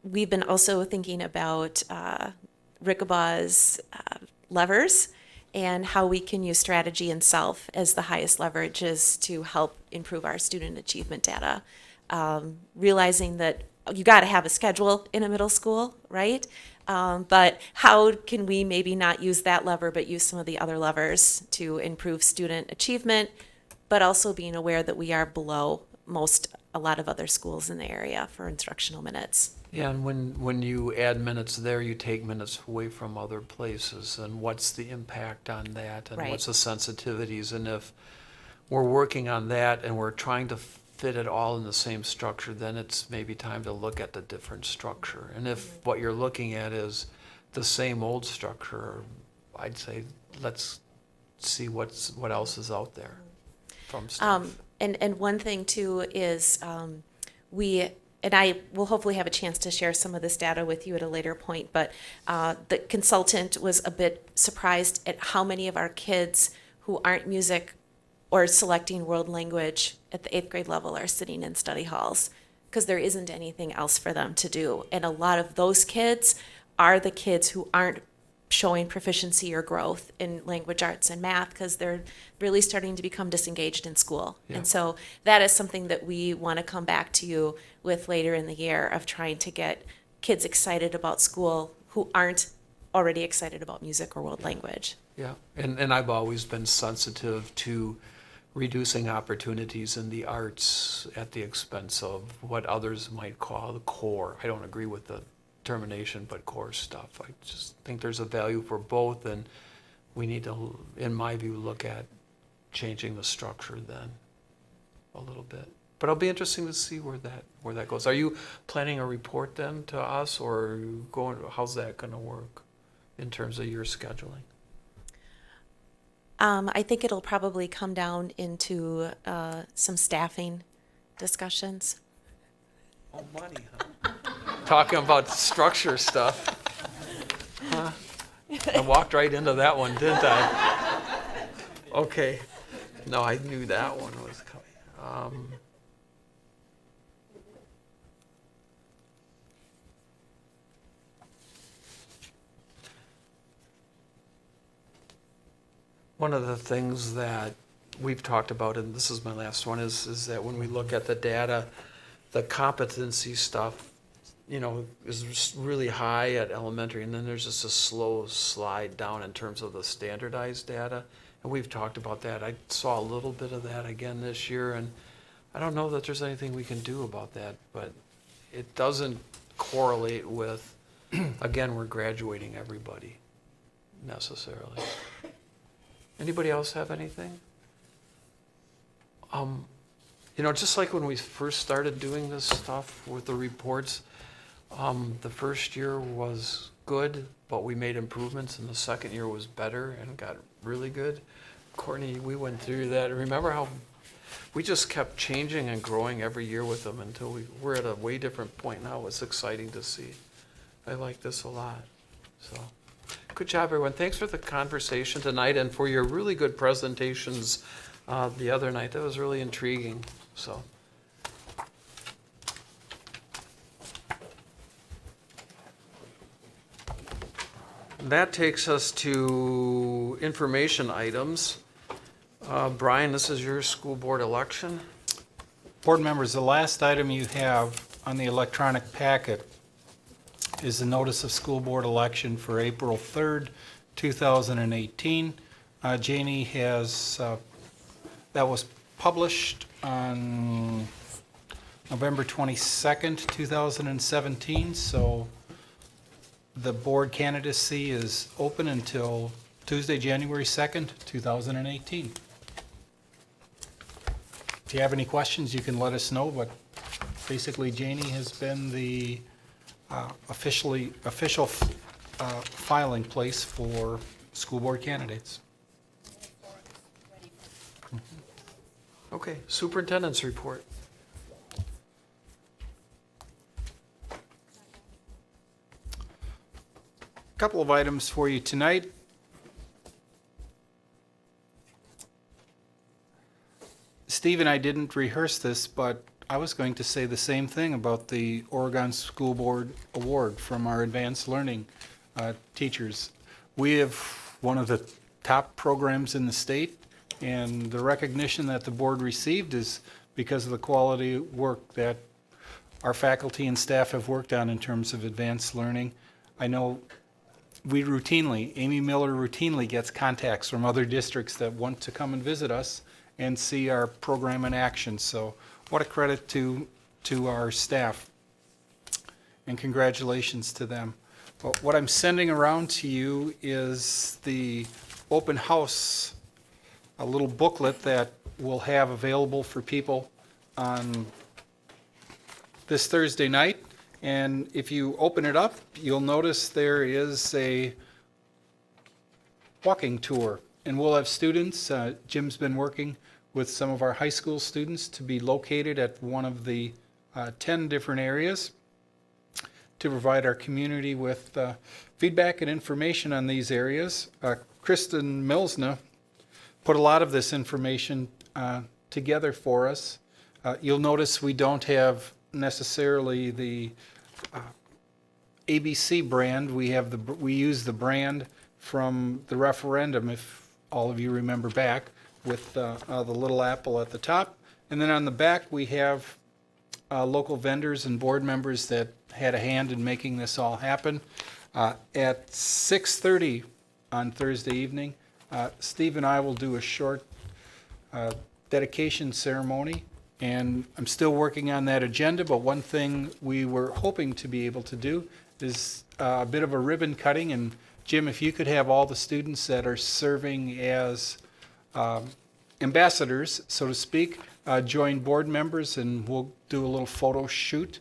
Speaker 7: we've been also thinking about Rickabaw's levers and how we can use strategy and self as the highest leverages to help improve our student achievement data. Realizing that you got to have a schedule in a middle school, right? But how can we maybe not use that lever, but use some of the other levers to improve student achievement, but also being aware that we are below a lot of other schools in the area for instructional minutes.
Speaker 1: Yeah, and when you add minutes there, you take minutes away from other places, and what's the impact on that, and
Speaker 7: Right.
Speaker 1: what's the sensitivities, and if we're working on that and we're trying to fit it all in the same structure, then it's maybe time to look at the different structure. And if what you're looking at is the same old structure, I'd say let's see what else is out there from stuff.
Speaker 7: And one thing too is and I will hopefully have a chance to share some of this data with you at a later point, but the consultant was a bit surprised at how many of our kids who aren't music or selecting world language at the 8th grade level are sitting in study halls, because there isn't anything else for them to do. And a lot of those kids are the kids who aren't showing proficiency or growth in language arts and math because they're really starting to become disengaged in school.
Speaker 1: Yeah.
Speaker 7: And so that is something that we want to come back to you with later in the year, of trying to get kids excited about school who aren't already excited about music or world language.
Speaker 1: Yeah, and I've always been sensitive to reducing opportunities in the arts at the expense of what others might call the core. I don't agree with the termination, but core stuff. I just think there's a value for both, and we need to, in my view, look at changing the structure then a little bit. But it'll be interesting to see where that goes. Are you planning a report then to us, or are you going, how's that gonna work in terms of your scheduling?
Speaker 7: I think it'll probably come down into some staffing discussions.
Speaker 1: Oh, money, huh? Talking about structure stuff. Huh? I walked right into that one, didn't I? Okay. No, I knew that one was coming. One of the things that we've talked about, and this is my last one, is that when we look at the data, the competency stuff, is just really high at elementary, and then there's just a slow slide down in terms of the standardized data. And we've talked about that. I saw a little bit of that again this year, and I don't know that there's anything we can do about that, but it doesn't correlate with, again, we're graduating everybody necessarily. Anybody else have anything? Just like when we first started doing this stuff with the reports, the first year was good, but we made improvements, and the second year was better and got really good. Courtney, we went through that. Remember how we just kept changing and growing every year with them until we're at a way different point now. It's exciting to see. I like this a lot. So, good job, everyone. Thanks for the conversation tonight and for your really good presentations the other night. That was really intriguing. So, That takes us to information items. Brian, this is your school board election.
Speaker 10: Board members, the last item you have on the electronic packet is the notice of school board election for April 3rd, 2018. Janie has, that was published on November 22nd, 2017, so the board candidacy is open until Tuesday, January 2nd, 2018. If you have any questions, you can let us know, but basically Janie has been the official filing place for school board candidates.
Speaker 1: Okay, superintendent's report.
Speaker 10: Couple of items for you tonight. Steve and I didn't rehearse this, but I was going to say the same thing about the Oregon School Board Award from our advanced learning teachers. We have one of the top programs in the state, and the recognition that the board received is because of the quality work that our faculty and staff have worked on in terms of advanced learning. I know Amy Miller routinely gets contacts from other districts that want to come and visit us and see our program in action. So what a credit to our staff, and congratulations to them. But what I'm sending around to you is the open house, a little booklet that we'll have available for people on this Thursday night. And if you open it up, you'll notice there is a walking tour. And we'll have students, Jim's been working with some of our high school students to be located at one of the 10 different areas to provide our community with feedback and information on these areas. Kristen Milsna put a lot of this information together for us. You'll notice we don't have necessarily the ABC brand. We use the brand from the referendum, if all of you remember back, with the little apple at the top. And then on the back we have local vendors and board members that had a hand in making this all happen. At 6:30 on Thursday evening, Steve and I will do a short dedication ceremony, and I'm still working on that agenda, but one thing we were hoping to be able to do is a bit of a ribbon cutting. And Jim, if you could have all the students that are serving as ambassadors, so to speak, join board members, and we'll do a little photo shoot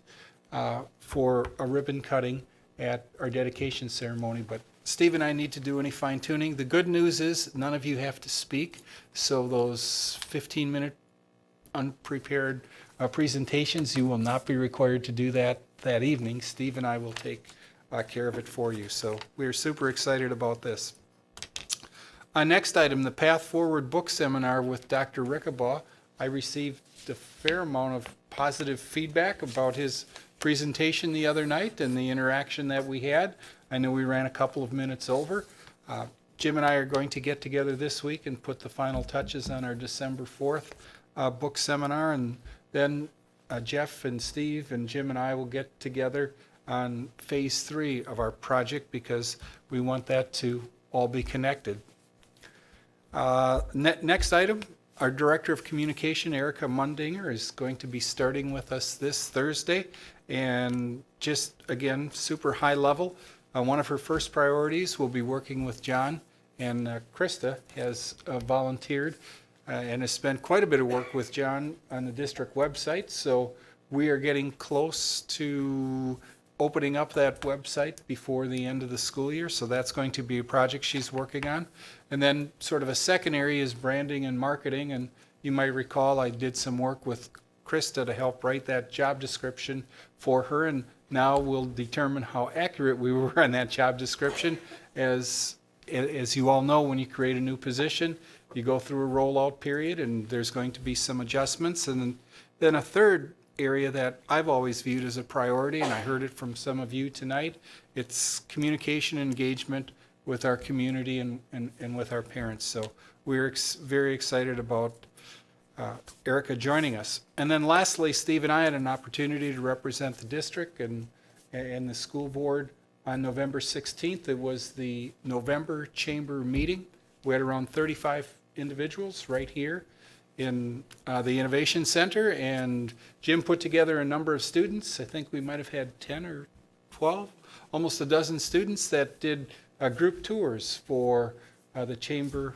Speaker 10: for a ribbon cutting at our dedication ceremony. But Steve and I need to do any fine tuning. The good news is none of you have to speak, so those 15-minute unprepared presentations, you will not be required to do that evening. Steve and I will take care of it for you. So we're super excited about this. Next item, the Path Forward book seminar with Dr. Rickabaugh. I received a fair amount of positive feedback about his presentation the other night and the interaction that we had. I know we ran a couple of minutes over. Jim and I are going to get together this week and put the final touches on our December 4th book seminar, and then Jeff and Steve and Jim and I will get together on phase 3 of our project because we want that to all be connected. Next item, our Director of Communication, Erica Mundinger, is going to be starting with us this Thursday. And just, again, super high level, one of her first priorities will be working with John, and Krista has volunteered and has spent quite a bit of work with John on the district website. So we are getting close to opening up that website before the end of the school year. So that's going to be a project she's working on. And then sort of a second area is branding and marketing. And you might recall I did some work with Krista to help write that job description for her. And now we'll determine how accurate we were on that job description. As you all know, when you create a new position, you go through a rollout period and there's going to be some adjustments. And then a third area that I've always viewed as a priority, and I heard it from some of you tonight, it's communication engagement with our community and with our parents. So we're very excited about Erica joining us. And then lastly, Steve and I had an opportunity to represent the district and the school board on November 16th. It was the November chamber meeting. We had around 35 individuals right here in the Innovation Center, and Jim put together a number of students. I think we might have had 10 or 12, almost a dozen students that did group tours for the chamber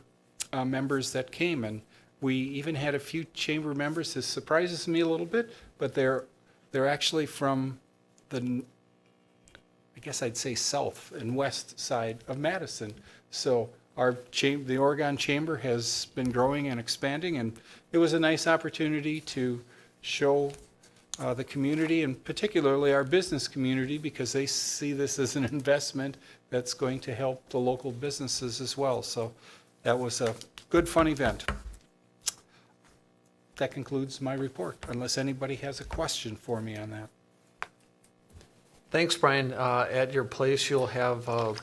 Speaker 10: members that came. And we even had a few chamber members. This surprises me a little bit, but they're actually from the, I guess I'd say, south and west side of Madison. So the Oregon Chamber has been growing and expanding, and it was a nice opportunity to show the community, and particularly our business community, because they see this as an investment that's going to help the local businesses as well. So that was a good, fun event. That concludes my report, unless anybody has a question for me on that.
Speaker 1: Thanks, Brian. At your place, you'll have a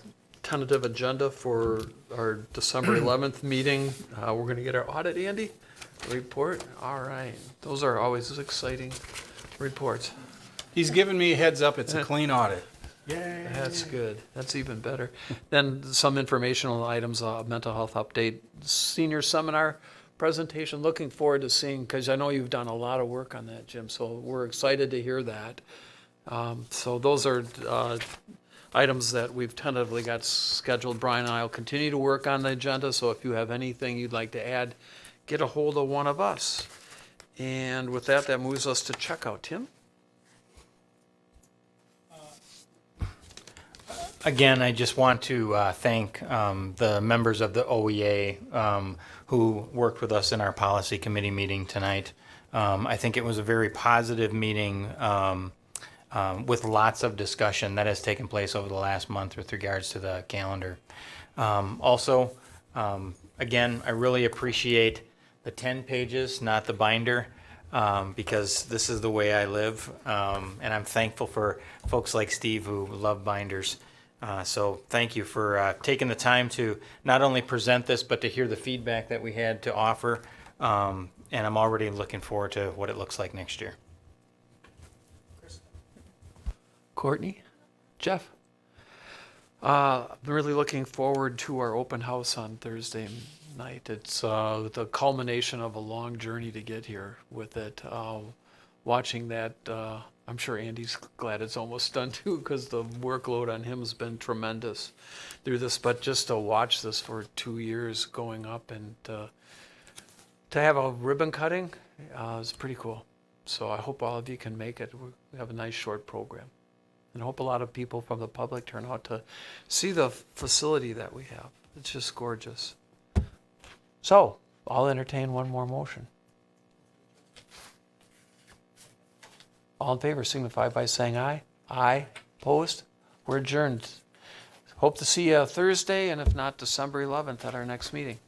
Speaker 1: tentative agenda for our December 11th meeting. We're going to get our audit, Andy, report. All right. Those are always exciting reports.
Speaker 10: He's given me a heads up. It's a clean audit. Yay.
Speaker 1: That's good. That's even better. Then some informational items, mental health update, senior seminar presentation. Looking forward to seeing, because I know you've done a lot of work on that, Jim, so we're excited to hear that. So those are items that we've tentatively got scheduled. Brian and I will continue to work on the agenda, so if you have anything you'd like to add, get a hold of one of us. And with that, that moves us to checkout. Tim?
Speaker 11: Again, I just want to thank the members of the OEA who worked with us in our policy committee meeting tonight. I think it was a very positive meeting with lots of discussion that has taken place over the last month with regards to the calendar. Also, again, I really appreciate the 10 pages, not the binder, because this is the way I live, and I'm thankful for folks like Steve who love binders. So thank you for taking the time to not only present this, but to hear the feedback that we had to offer, and I'm already looking forward to what it looks like next year.
Speaker 1: Courtney? Jeff? I'm really looking forward to our open house on Thursday night. It's the culmination of a long journey to get here with it. Watching that, I'm sure Andy's glad it's almost done too, because the workload on him has been tremendous through this. But just to watch this for 2 years going up and to have a ribbon cutting is pretty cool. So I hope all of you can make it. We have a nice short program. And I hope a lot of people from the public turn out to see the facility that we have. It's just gorgeous. So, I'll entertain one more motion. All in favor signify by saying aye. Aye. Opposed? We're adjourned. Hope to see you Thursday, and if not, December 11th at our next meeting.